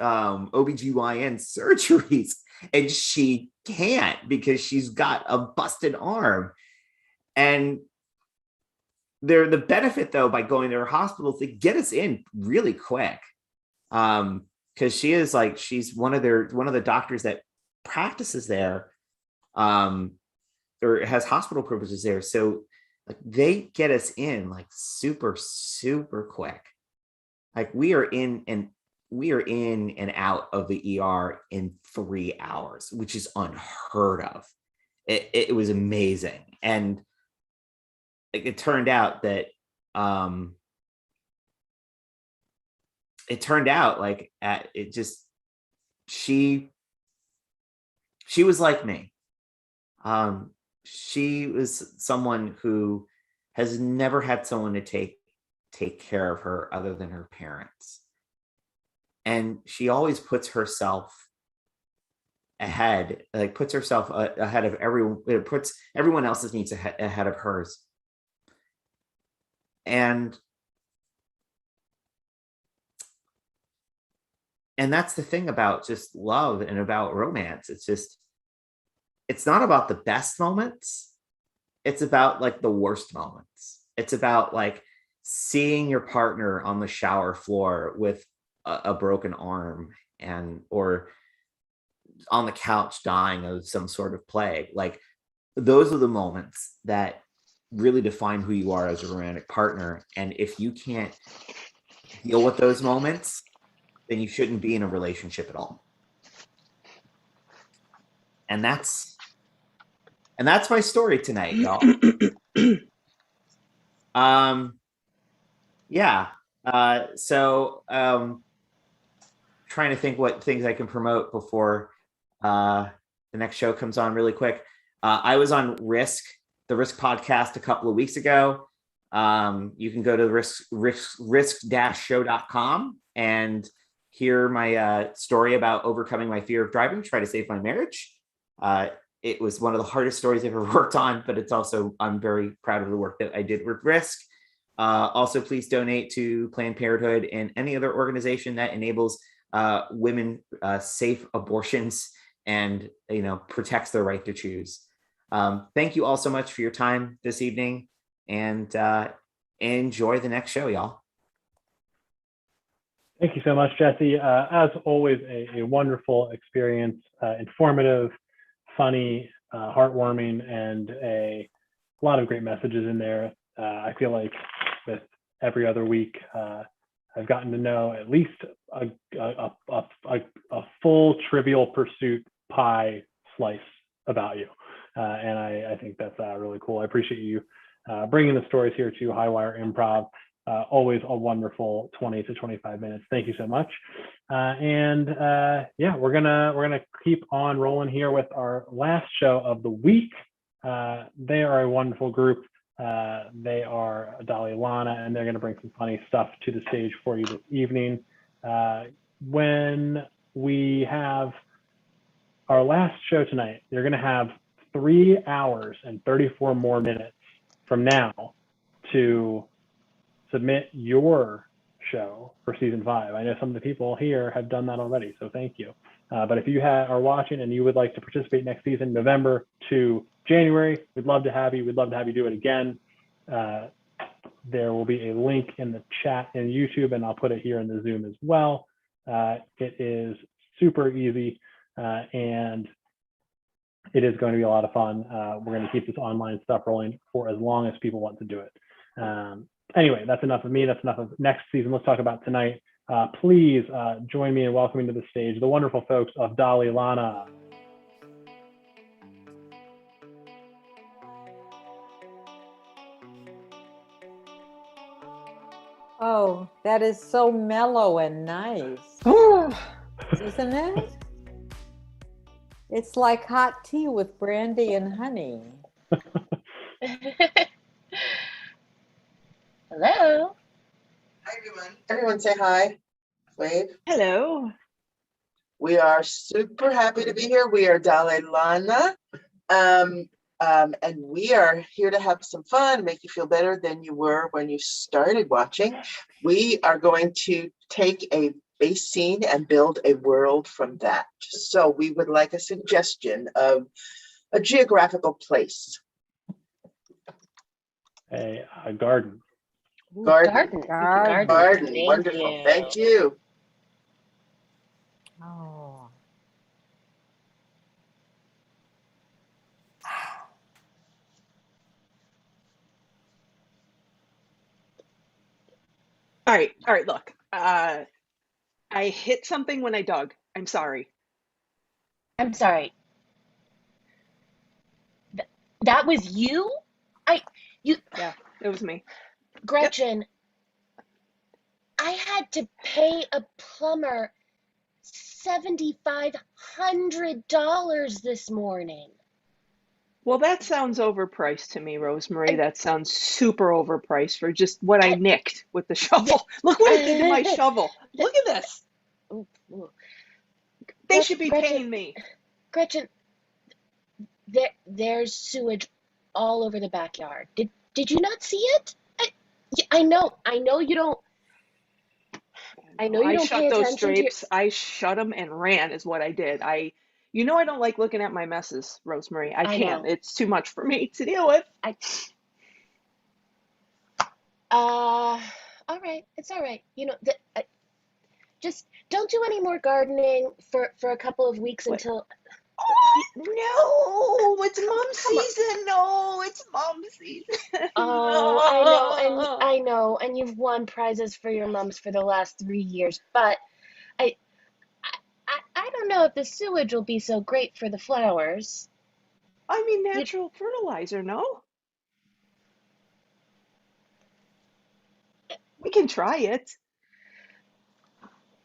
OBGYN surgeries. And she can't because she's got a busted arm. And the benefit, though, by going to her hospital, is they get us in really quick. Because she's one of the doctors that practices there, or has hospital privileges there. So like they get us in like super, super quick. Like we are in and out of the ER in 3 hours, which is unheard of. It was amazing. And it turned out that it turned out like she was like me. She was someone who has never had someone to take care of her other than her parents. And she always puts herself ahead, like puts herself ahead of everyone. It puts everyone else's needs ahead of hers. And that's the thing about just love and about romance. It's not about the best moments. It's about like the worst moments. It's about like seeing your partner on the shower floor with a broken arm or on the couch dying of some sort of plague. Like those are the moments that really define who you are as a romantic partner. And if you can't deal with those moments, then you shouldn't be in a relationship at all. And that's my story tonight, y'all. Yeah. So trying to think what things I can promote before the next show comes on really quick. I was on the Risk podcast a couple of weeks ago. You can go to risk-show.com and hear my story about overcoming my fear of driving, try to save my marriage. It was one of the hardest stories I've ever worked on, but I'm very proud of the work that I did with Risk. Also, please donate to Planned Parenthood and any other organization that enables women safe abortions and protects their right to choose. Thank you all so much for your time this evening, and enjoy the next show, y'all. Thank you so much, Jesse. As always, a wonderful experience, informative, funny, heartwarming, and a lot of great messages in there. I feel like with every other week, I've gotten to know at least a full Trivial Pursuit pie slice about you. And I think that's really cool. I appreciate you bringing the stories here to Highwire Improv. Always a wonderful 20 to 25 minutes. Thank you so much. Yeah, we're gonna keep on rolling here with our last show of the week. They are a wonderful group. They are Dolly Lana, and they're gonna bring some funny stuff to the stage for you this evening. When we have our last show tonight, you're gonna have 3 hours and 34 more minutes from now to submit your show for season 5. I know some of the people here have done that already, so thank you. But if you are watching and you would like to participate next season, November to January, we'd love to have you. We'd love to have you do it again. There will be a link in the chat in YouTube, and I'll put it here in the Zoom as well. It is super easy, and it is going to be a lot of fun. We're going to keep this online stuff rolling for as long as people want to do it. Anyway, that's enough of me. That's enough of next season. Let's talk about tonight. Please join me in welcoming to the stage the wonderful folks of Dolly Lana. Oh, that is so mellow and nice, isn't it? It's like hot tea with brandy and honey. Hello. Hi, everyone. Everyone say hi. Wave. Hello. We are super happy to be here. We are Dalai Lana. And we are here to have some fun, make you feel better than you were when you started watching. We are going to take a base scene and build a world from that. So we would like a suggestion of a geographical place. A garden. Garden. Garden. Wonderful. Thank you. Oh. All right, look. I hit something when I dug. I'm sorry. I'm sorry. That was you? Yeah, it was me. Gretchen, I had to pay a plumber $7,500 this morning. Well, that sounds overpriced to me, Rosemary. That sounds super overpriced for just what I nicked with the shovel. Look what it did to my shovel. Look at this. They should be paying me. Gretchen, there's sewage all over the backyard. Did you not see it? I know you don't. I know you don't shut pay those attention drapes. I shut them and ran is what I did. I don't like looking at my messes, Rosemary. I can't. know. It's too much for me to deal with. All right. It's all right. Just don't do any more gardening for a couple of weeks until. No, it's mom season. No, it's mom season. Oh, I know, and you've won prizes for your mums for the last 3 years, but I don't know if the sewage will be so great for the flowers. I mean, natural fertilizer, no? We can try it.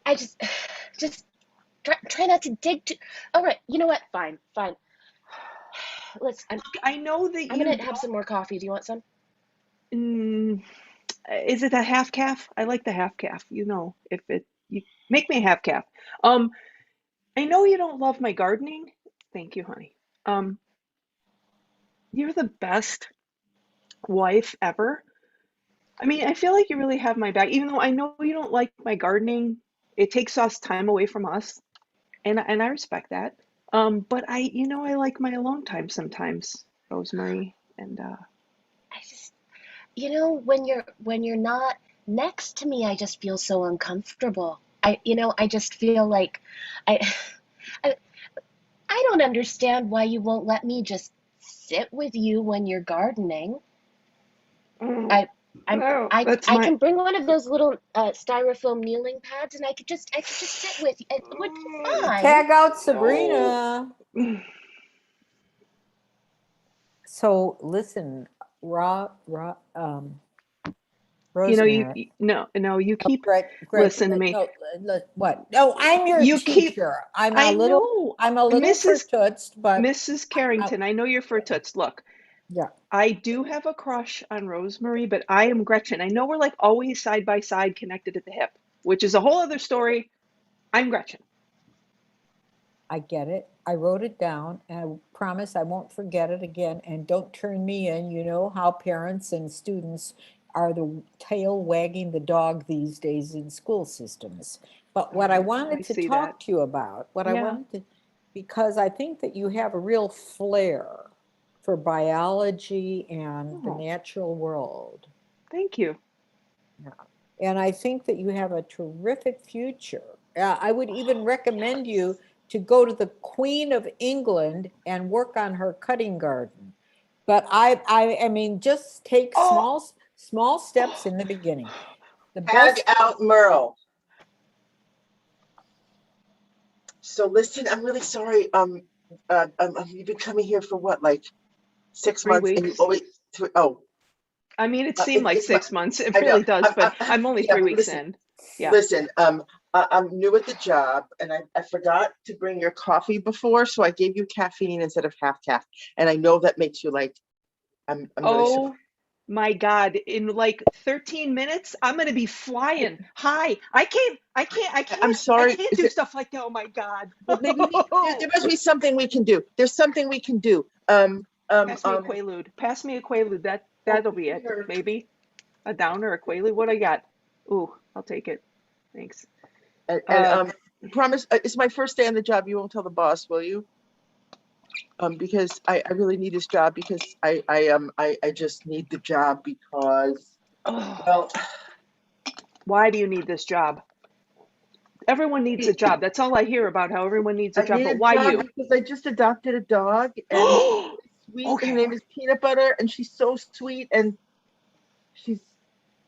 I just try not to dig too. All right, you know what? Fine. Listen, I know that I'm gonna have some more coffee. Do you want some? Is it a half calf? I like the half calf. You make me a half calf. I know you don't love my gardening. Thank you, honey. You're the best wife ever. I mean, I feel like you really have my back, even though I know you don't like my gardening. It takes us time away from us, and I respect that. But I like my alone time sometimes, Rosemary, and I just, when you're not next to me, I just feel so uncomfortable. I just feel like I don't understand why you won't let me just sit with you when you're gardening. I can bring one of those little styrofoam kneeling pads, and I could just sit with you. It would be fine. Tag out Sabrina. So listen, Rosemary. You keep listen to me. What? No, I'm your teacher. I'm a little Mrs. for-tootsed, but Mrs. Carrington, I know you're for-tootsed. Look. Yeah. I do have a crush on Rosemary, but I am Gretchen. I know we're like always side by side connected at the hip, which is a whole other story. I'm Gretchen. I get it. I wrote it down, and I promise I won't forget it again. And don't turn me in. You know how parents and students are the tail wagging the dog these days in school systems. But what I wanted to talk to you about, because I think that you have a real flair for biology and the natural world. Thank you. Yeah. And I think that you have a terrific future. I would even recommend you to go to the Queen of England and work on her cutting garden. But I mean, just take small steps in the beginning. Tag out Merle. So listen, I'm really sorry. You've been coming here for what, like 6 months? 3 weeks. And you always I mean, it seemed like 6 months. It really does, but I'm only 3 weeks in. Yeah. Listen, I'm new at the job, and I forgot to bring your coffee before, so I gave you caffeine instead of half caff. And I know that makes you like, I'm really sorry. My God, in like 13 minutes, I'm going to be flying. Hi, I can't. I'm sorry. I can't do stuff like that. Oh my God. But maybe there must be something we can do. There's something we can do. Pass me a Quaalude. Pass me a Quaalude. That'll be it. Maybe a downer, a Quaalude. What I got? Ooh, I'll take it. Thanks. And promise, it's my first day on the job. You won't tell the boss, will you? Because I really need this job, because I just need the job because, well. Why do you need this job? Everyone needs a job. That's all I hear about, how everyone needs a job. But why you? Because I just adopted a dog, and she's sweet. Her name is Peanut Butter, and she's so sweet, and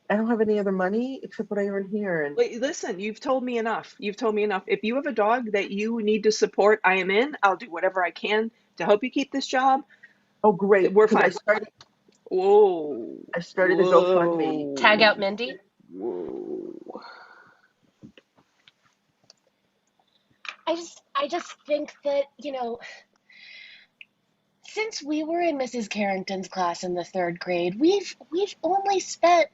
I don't have any other money except what I earn here. And wait, listen, you've told me enough. If you have a dog that you need to support, I am in. I'll do whatever I can to help you keep this job. Oh, great. We're fine. I started a GoFundMe. Tag out Mindy. Whoa. I just think that, since we were in Mrs. Carrington's class in the third grade, we've only spent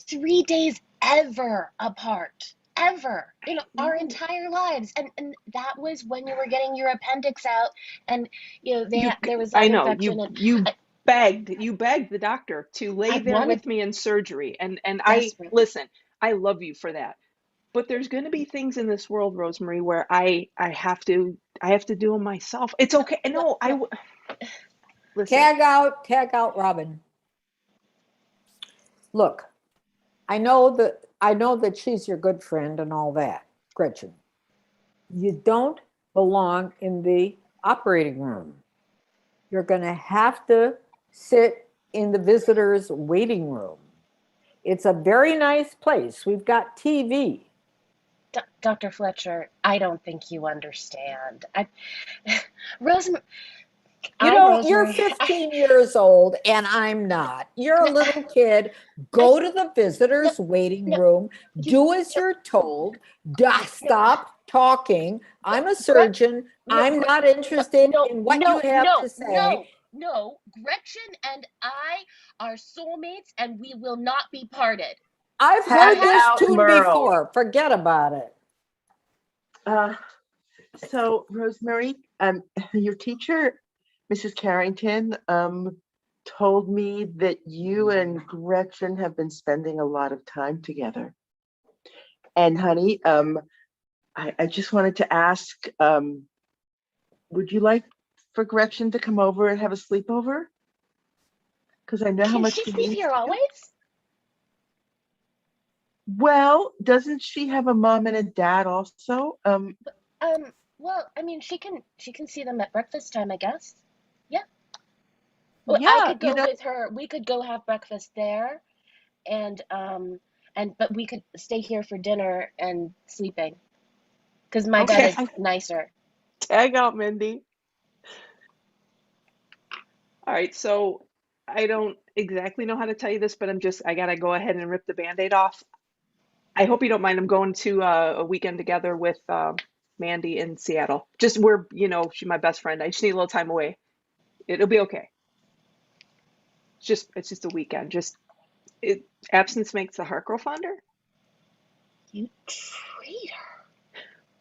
3 days ever apart. Ever in our entire lives. And that was when you were getting your appendix out and there was that I know infection and you begged the doctor to lay I there wanted with me in surgery. And I desperately. listen, I love you for that. But there's going to be things in this world, Rosemary, where I have to do them myself. It's okay. No, listen. Tag out Robin. Look, I know that she's your good friend and all that, Gretchen. You don't belong in the operating room. You're going to have to sit in the visitors' waiting room. It's a very nice place. We've got TV. Dr. Fletcher, I don't think you understand. Rosemary, You're 15 years old and I'm not. You're a little kid. Go to the visitors' waiting room. Do as you're told. Stop talking. I'm a surgeon. I'm not interested in what you have to say. No, Gretchen and I are soulmates and we will not be parted. I've heard this tune before. Forget about it. So Rosemary, your teacher, Mrs. Carrington, told me that you and Gretchen have been spending a lot of time together. And honey, I just wanted to ask, would you like for Gretchen to come over and have a sleepover? Because I know how much she sleep here always? Well, doesn't she have a mom and a dad also? Well, I mean, she can see them at breakfast time, I guess. Yeah. Well, Yeah, I could go with her. We could go have breakfast there, but we could stay here for dinner and sleeping, because my bed is nicer. Tag out, Mindy. All right, so I don't exactly know how to tell you this, but I gotta go ahead and rip the Band-Aid off. I hope you don't mind. I'm going to a weekend together with Mandy in Seattle. She's my best friend. I just need a little time away. It'll be okay. It's just a weekend. Absence makes the heart grow fonder. You traitor.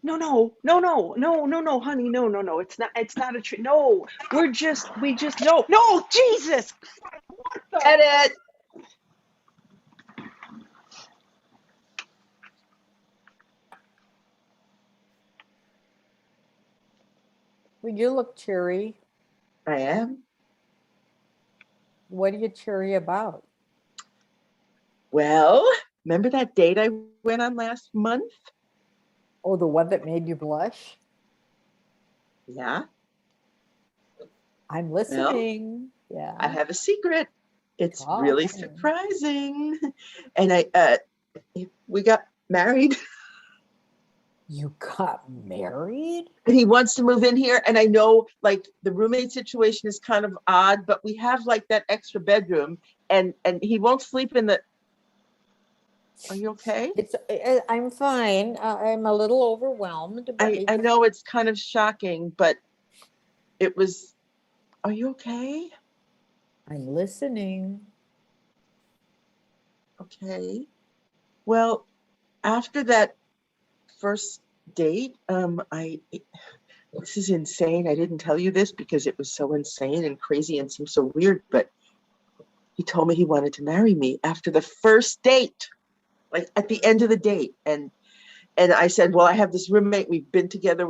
No, honey, no. It's not a treat. No, we just no, Jesus. What the? Edit. Well, you look cheery. I am. What are you cheery about? Well, remember that date I went on last month? Oh, the one that made you blush? Yeah. I'm listening. Well, yeah. I have a secret. It's really surprising. And we got married. You got married? And he wants to move in here. And I know like the roommate situation is kind of odd, but we have like that extra bedroom and he won't sleep in the. Are you okay? I'm fine. I'm a little overwhelmed. I know it's kind of shocking, but it was. Are you okay? I'm listening. Okay. Well, after that first date, this is insane. I didn't tell you this because it was so insane and crazy and seemed so weird, but he told me he wanted to marry me after the first date, like at the end of the date. And I said, well, I have this roommate. We've lived together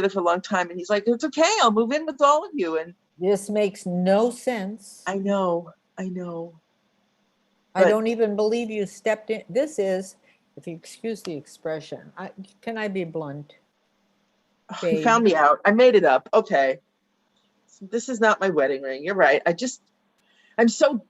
for a long time. And he's like, it's okay. I'll move in with all of you. And this makes no sense. I know. I don't even believe you stepped in. This is, if you excuse the expression, can I be blunt? You found me out. I made it up. Okay. This is not my wedding ring. You're right. I'm so.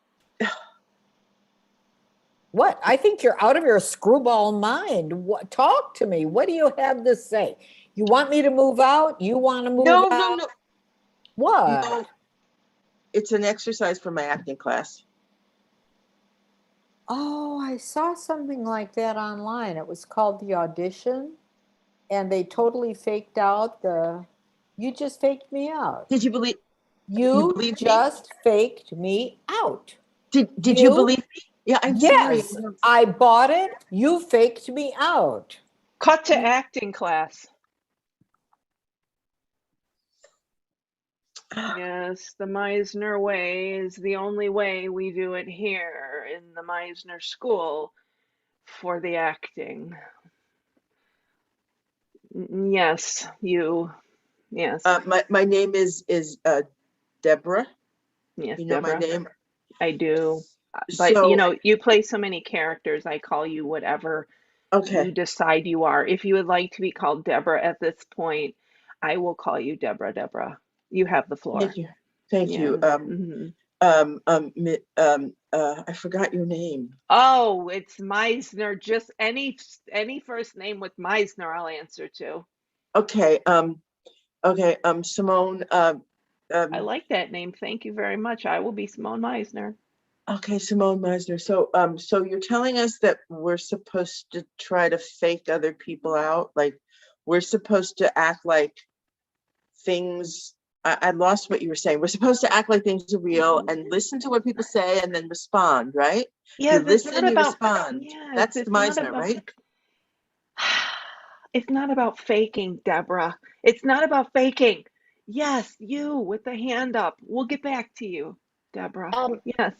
What? I think you're out of your screwball mind. Talk to me. What do you have to say? You want me to move out? You want to move out? No. What? No. It's an exercise for my acting class. Oh, I saw something like that online. It was called The Audition. and they totally faked out you just faked me out. Did you believe? You believe me? just faked me out. Did you believe me? Yeah, I'm sorry. Yes, I bought it. You faked me out. Cut to acting class. Yes, the Meisner way is the only way we do it here in the Meisner School for the acting. Yes, you. Yes. My name is Deborah. Yes, You know Deborah. my name? I do. But So, you know, you play so many characters, I call you whatever okay. you decide you are. If you would like to be called Deborah at this point, I will call you Deborah. Deborah, you have the floor. Thank you. Thank you. I forgot your name. Oh, it's Meisner. Just any first name with Meisner, I'll answer to. Okay. Simone. I like that name. Thank you very much. I will be Simone Meisner. Okay, Simone Meisner. So you're telling us that we're supposed to try to fake other people out? Like we're supposed to act like things. I lost what you were saying. We're supposed to act like things are real and listen to what people say and then respond, right? Yeah, you listen, you respond. Yes, that's the Meisner, right? It's not about faking, Deborah. It's not about faking. Yes, you with the hand up. We'll get back to you, Deborah. Yes.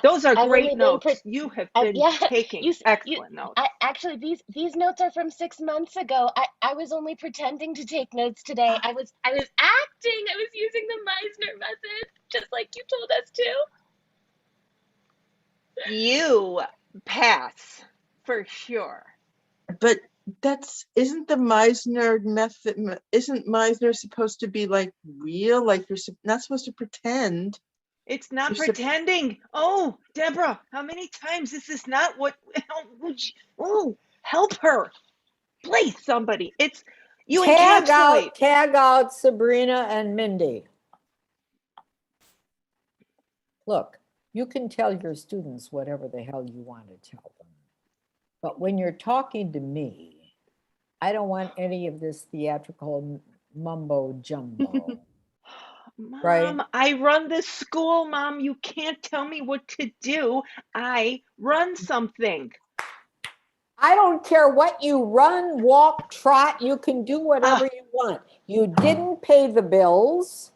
Those are great notes. You have been taking excellent notes. Actually, these notes are from 6 months ago. I was only pretending to take notes today. I was acting. I was using the Meisner method, just like you told us to. You pass for sure. But isn't the Meisner method? Isn't Meisner supposed to be like real? Like you're not supposed to pretend. It's not pretending. Oh, Deborah, how many times is this not what? Oh, help her, please, somebody. It's you encapsulate. Tag out Sabrina and Mindy. Look, you can tell your students whatever the hell you want to tell them, but when you're talking to me, I don't want any of this theatrical mumbo jumbo. Mom, right? I run this school, Mom. You can't tell me what to do. I run something. I don't care what you run, walk, trot. You can do whatever you want. You didn't pay the bills.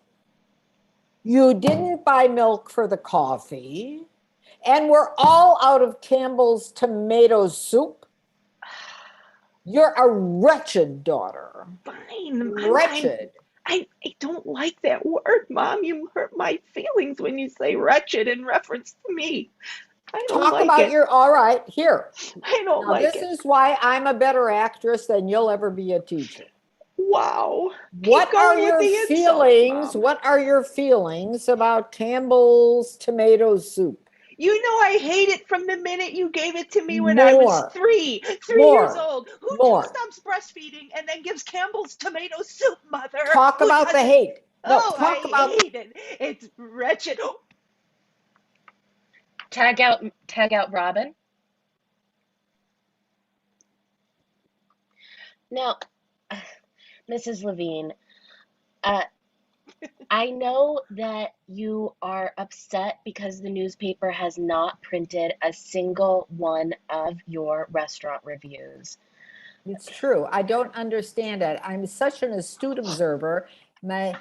You didn't buy milk for the coffee. And we're all out of Campbell's tomato soup. You're a wretched daughter. Fine. Wretched. I don't like that word, Mom. You hurt my feelings when you say wretched in reference to me. I don't Talk like about it. your, all right, here. I don't like it. This is why I'm a better actress than you'll ever be a teacher. Wow. What are your feelings? What are your feelings about Campbell's tomato soup? You know I hate it from the minute you gave it to me when I was three years old. Who stops breastfeeding and then gives Campbell's tomato soup, Mother? Talk about the hate. No, I hate it. It's wretched. Tag out Robin. Now, Mrs. Levine, I know that you are upset because the newspaper has not printed a single one of your restaurant reviews. It's true. I don't understand it. I'm such an astute observer. My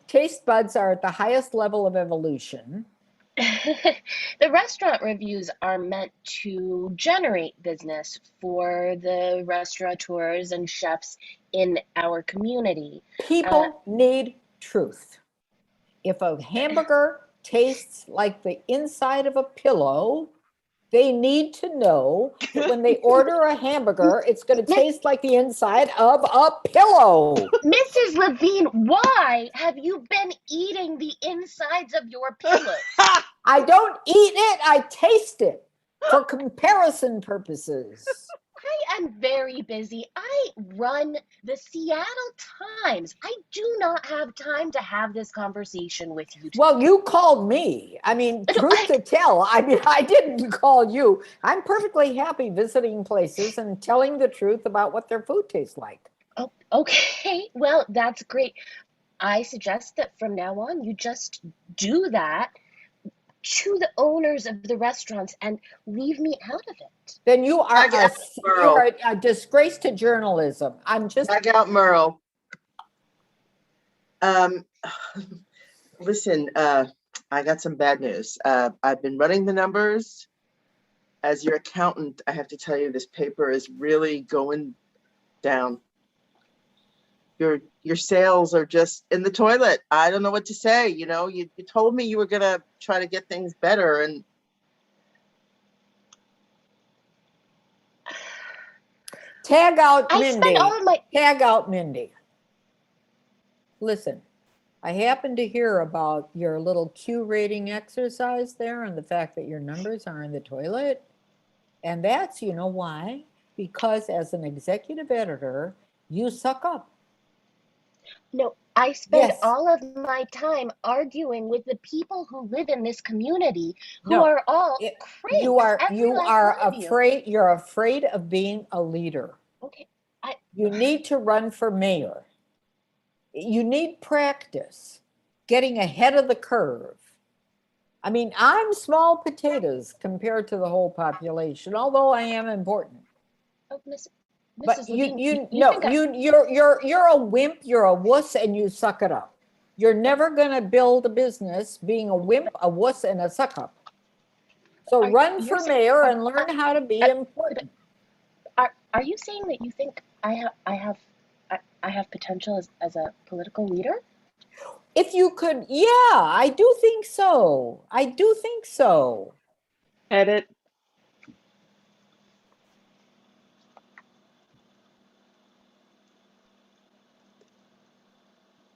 taste buds are at the highest level of evolution. The restaurant reviews are meant to generate business for the restaurateurs and chefs in our community. People need truth. If a hamburger tastes like the inside of a pillow, they need to know that when they order a hamburger, it's going to taste like the inside of a pillow. Mrs. Levine, why have you been eating the insides of your pillows? I don't eat it, I taste it for comparison purposes. I am very busy. I run the Seattle Times. I do not have time to have this conversation with you today. Well, you called me. I mean, truth to tell, I didn't call you. I'm perfectly happy visiting places and telling the truth about what their food tastes like. Oh, okay. Well, that's great. I suggest that from now on you just do that to the owners of the restaurants and leave me out of it. Then you are Back out, you're Merle. a disgrace to journalism. I'm just, Back out, Merle. Listen, I got some bad news. I've been running the numbers. As your accountant, I have to tell you, this paper is really going down. Your sales are just in the toilet. I don't know what to say. You know, you told me you were gonna try to get things better, and tag out I spent Mindy. all of my Tag out Mindy. Listen, I happened to hear about your little Q rating exercise there and the fact that your numbers are in the toilet. And that's, you know why? Because as an executive editor, you suck up. No, I spend Yes. all of my time arguing with the people who live in this community who No, are all you cranks. are Every last one of you. afraid, you're afraid of being a leader. Okay. You need to run for mayor. You need practice getting ahead of the curve. I mean, I'm small potatoes compared to the whole population, although I am important. Oh, But Mrs. you Levine, no, think you're a wimp, you're a wuss, and you suck it up. You're never gonna build a business being a wimp, a wuss, and a suck up. So run for mayor and learn how to be important. Are you saying that you think I have potential as a political leader? If you could, yeah, I do think so. I do think so. Edit.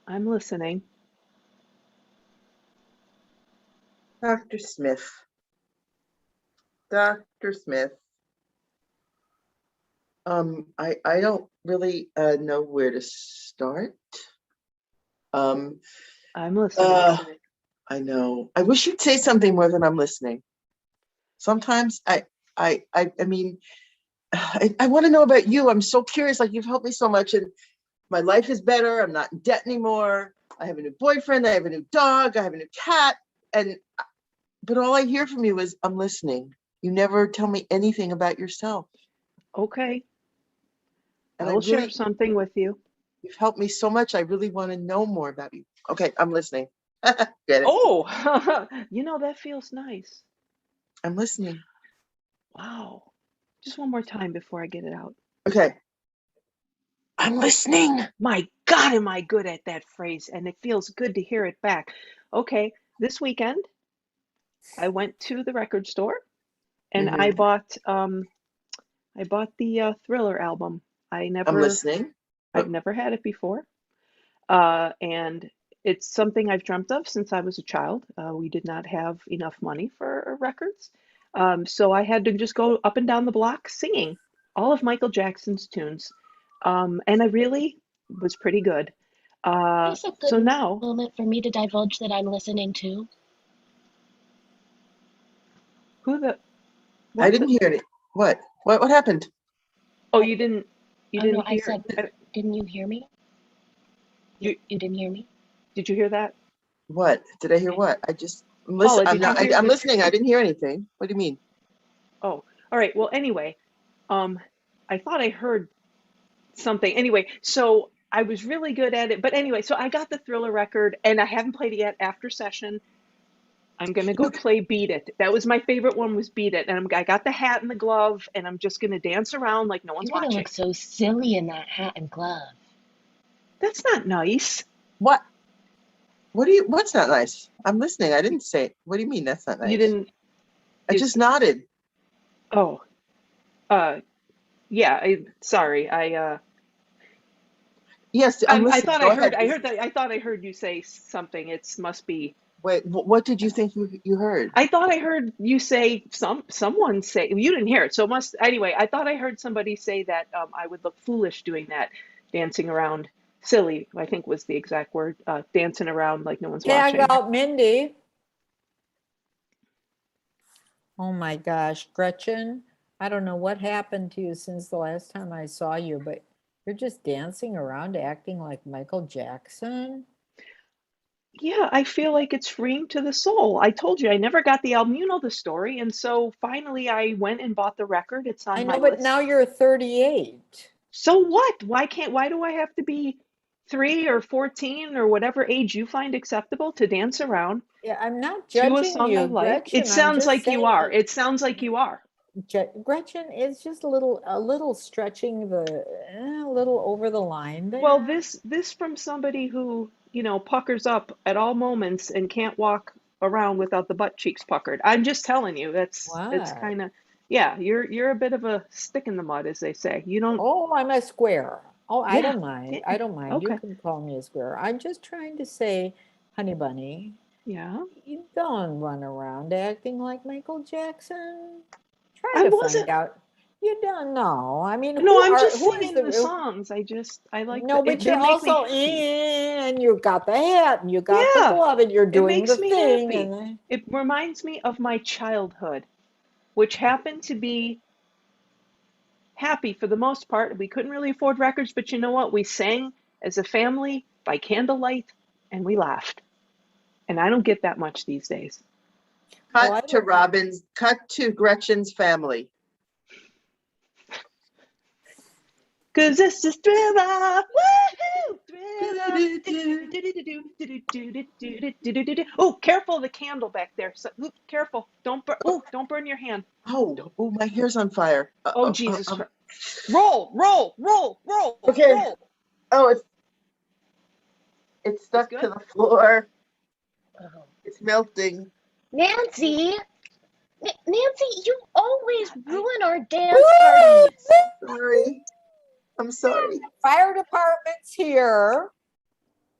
I'm listening. Dr. Smith. Dr. Smith. I don't really know where to start. I'm listening. I know. I wish you'd say something more than I'm listening. Sometimes I mean, I want to know about you. I'm so curious. Like, you've helped me so much, and my life is better. I'm not in debt anymore. I have a new boyfriend. I have a new dog. I have a new cat. But all I hear from you is, I'm listening. You never tell me anything about yourself. Okay. And I will share something with you. You've helped me so much. I really want to know more about you. Okay, I'm listening. Get it? Oh, you know, that feels nice. I'm listening. Wow. Just one more time before I get it out. Okay. I'm listening. My God, am I good at that phrase, and it feels good to hear it back. Okay, this weekend I went to the record store and I bought the Thriller album. I'm listening. I've never had it before, and it's something I've dreamt of since I was a child. We did not have enough money for records, so I had to just go up and down the block singing all of Michael Jackson's tunes, and I really was pretty good. It's a good So now, moment for me to divulge that I'm listening to. I didn't hear it. What happened? Oh, you didn't No, hear? I said, didn't you hear me? You didn't hear me? Did you hear that? What? Did I hear what? I'm Paula, listening. I'm listening. I didn't hear anything. What do you mean? Oh, all right. Well, anyway, I thought I heard something. Anyway, so I was really good at it. But anyway, so I got the Thriller record and I haven't played it yet. After session, I'm gonna go play Beat It. That was my favorite one, was Beat It. And I got the hat and the glove and I'm just gonna dance around like no one's You're gonna watching. look so silly in that hat and glove. That's not nice. What? What's not nice? I'm listening. I didn't say it. What do you mean that's not nice? You didn't. I just nodded. Oh, yeah. Sorry. Yes, I'm listening. I thought I heard you say something. It must be. Wait, what did you think you heard? I thought I heard you say someone say, you didn't hear it, so it must, anyway, I thought I heard somebody say that I would look foolish doing that, dancing around, silly, I think was the exact word, dancing around like no one's watching. Tag out Mindy. Oh my gosh, Gretchen, I don't know what happened to you since the last time I saw you, but You're just dancing around acting like Michael Jackson? Yeah, I feel like it's freeing to the soul. I told you I never got the album. You know the story. And so finally I went and bought the record. It's on I my know, but list. now you're 38. So what? Why do I have to be 3 or 14 or whatever age you find acceptable to dance around Yeah, I'm not to a judging song I you, like? It Gretchen. I'm sounds just like you are. saying, It sounds like you are. Gretchen is just a little stretching a little over the line Well, there. this from somebody who, puckers up at all moments and can't walk around without the butt cheeks puckered. I'm just telling you, it's What? kind of, yeah, you're a bit of a stick in the mud, as they say. You don't, Oh, I'm a square. Oh, I yeah, don't mind. yeah, I don't mind. You okay, can call me a square. I'm just trying to say, honey bunny, yeah. you don't run around acting like Michael Jackson. Try I to find wasn't, out. You don't know. I mean, no, I'm just who is singing the the, songs. I like no, but they you're make me also happy. and you got the hat and you got the Yeah, glove and you're it doing the makes me thing happy. and It reminds me of my childhood, which happened to be happy for the most part. We couldn't really afford records, but you know what? We sang as a family by candlelight and we laughed. And I don't get that much these days. well, I Cut to don't. Robin's, cut to Gretchen's family. Cause this is Thriller. Woohoo! Thriller. Oh, careful of the candle back there. So, careful. Don't burn your hand. Oh, my hair's on fire. Oh, Jesus Christ. Roll. Okay. Roll. Oh, it's stuck It's to good? the floor. Oh. It's melting. Nancy, Nancy, you always ruin our dance parties. Sorry. I'm sorry. Fire department's here.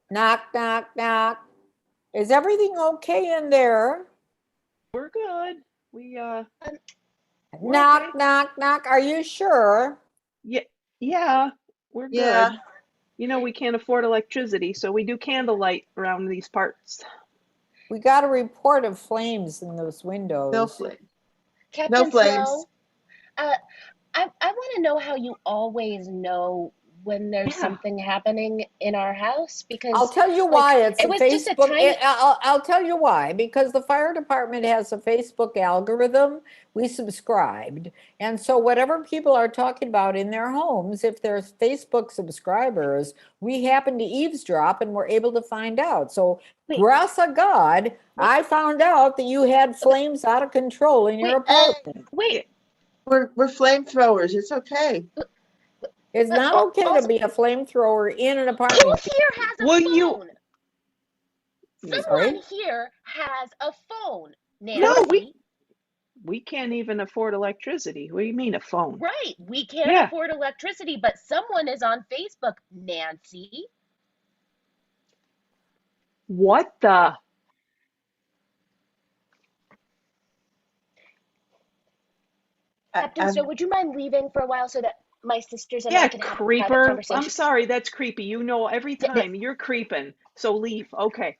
Knock, knock, knock. Is everything okay in there? We're good. We're Knock, okay. knock, knock. Are you sure? Yeah, we're Yeah. good. We can't afford electricity, so we do candlelight around these parts. We got a report of flames in those No windows. flame. Captain No flames. Snow, I want to know how you always know when there's Yeah. something happening in our house, because I'll tell you why. It's it a was just a Facebook. tiny. I'll tell you why. Because the fire department has a Facebook algorithm. We subscribed. And so whatever people are talking about in their homes, if there's Facebook subscribers, we happen to eavesdrop and we're able to find out. So Wait. grace of God, I found out that you had flames out of control in your apartment. Wait, We're flamethrowers. It's okay. It's not okay to be a flamethrower in an who apartment. here has a Will phone? you- Someone Sorry? here has a phone, No, Nancy. we can't even afford electricity. What do you mean a phone? Right, we can't Yeah. afford electricity, but someone is on Facebook, Nancy. What the? Captain, so would you mind leaving for a while so that my sisters and I Yeah, can have a private creeper. conversation? I'm sorry, that's creepy. Every time you're creeping. So leave. Okay.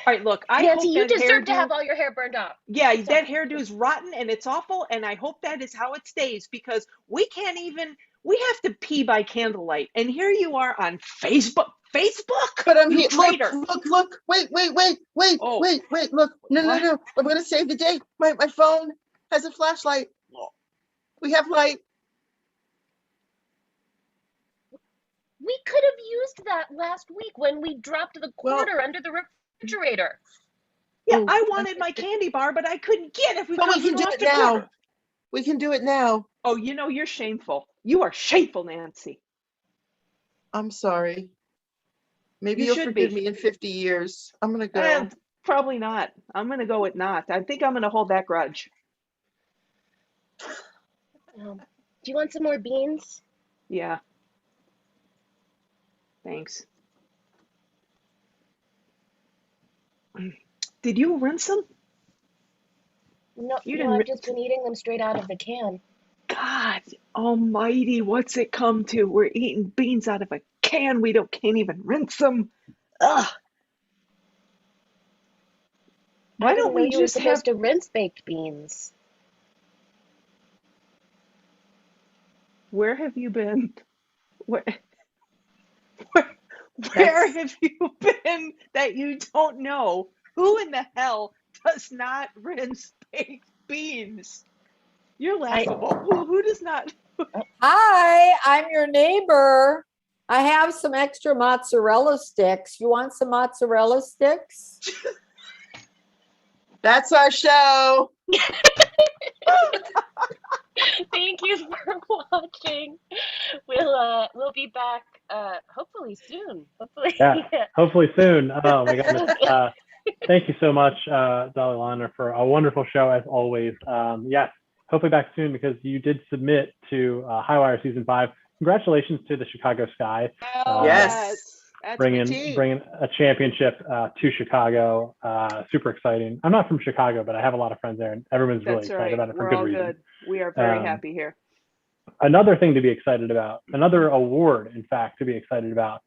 All right, look, I Nancy, hope you that deserve to hairdo. have all your hair burned off. Yeah, Sorry. that hairdo's rotten and it's awful, and I hope that is how it stays because we have to pee by candlelight, and here you are on Facebook. Facebook? But I'm You here. traitor. Look. Wait. Oh. Wait. Look. No. I'm going to save the day. My phone has a flashlight. We have light. We could have used that last week when we dropped the quarter under the refrigerator. Yeah, Oh, I wanted my candy bar, but I couldn't get it But we can do it now. We can do it now. Oh, you're shameful. You are shameful, Nancy. I'm sorry. Maybe You you'll should forgive be. me in 50 years. I'm going to go. Probably not. I'm going to go with not. I think I'm going to hold that grudge. Do you want some more beans? Yeah. Thanks. Did you rinse them? No, You no, didn't. I've just been eating them straight out of the can. God almighty, what's it come to? We're eating beans out of a can. We can't even rinse them. Ugh. Why don't we you were just supposed to rinse baked beans? Where have you been? Where, where have you been that you don't know? Who in the hell does not rinse baked beans? You're laughable. Who does not? Hi, I'm your neighbor. I have some extra mozzarella sticks. You want some mozzarella sticks? That's our show. Thank you for watching. We'll be back hopefully soon. Hopefully. Yeah, hopefully soon. Oh my goodness. Thank you so much, Dolly Lana, for a wonderful show as always. Yes, hopefully back soon because you did submit to Highwire Season 5. Congratulations to the Chicago Sky. Yes. That's bringing a championship to Chicago. Super exciting. I'm not from Chicago, but I have a lot of friends there, and everyone's really excited about it for good reason. We are very happy here. Another thing to be excited about, another award, in fact, to be excited about,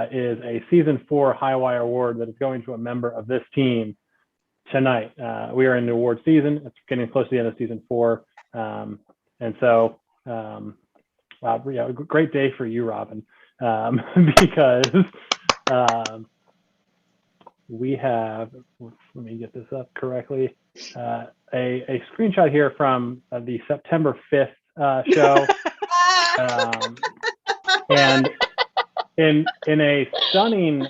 is a Season 4 Highwire Award that is going to a member of this team tonight. We are in the award season. It's getting close to the end of Season 4. And so, yeah, great day for you, Robin, because we have, let me get this up correctly, a screenshot here from the September 5th show. And in a stunning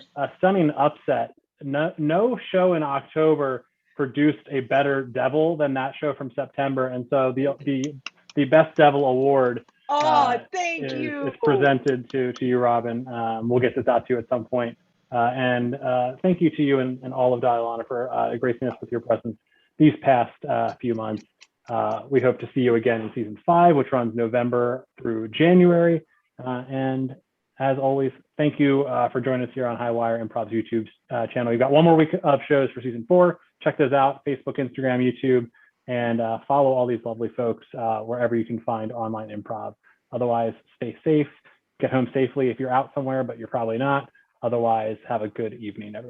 upset, no show in October produced a better devil than that show from September, and so the best devil award is presented to you, Robin. We'll get this out to you at some point, and thank you to you and all of Dialana for gracing us with your presence these past few months. We hope to see you again in Season 5, which runs November through January. And as always, thank you for joining us here on Highwire Improv's YouTube channel. You've got one more week of shows for Season 4. Check those out, Facebook, Instagram, YouTube, and follow all these lovely folks wherever you can find online improv. Otherwise, stay safe, get home safely if you're out somewhere, but you're probably not. Otherwise, have a good evening, everyone.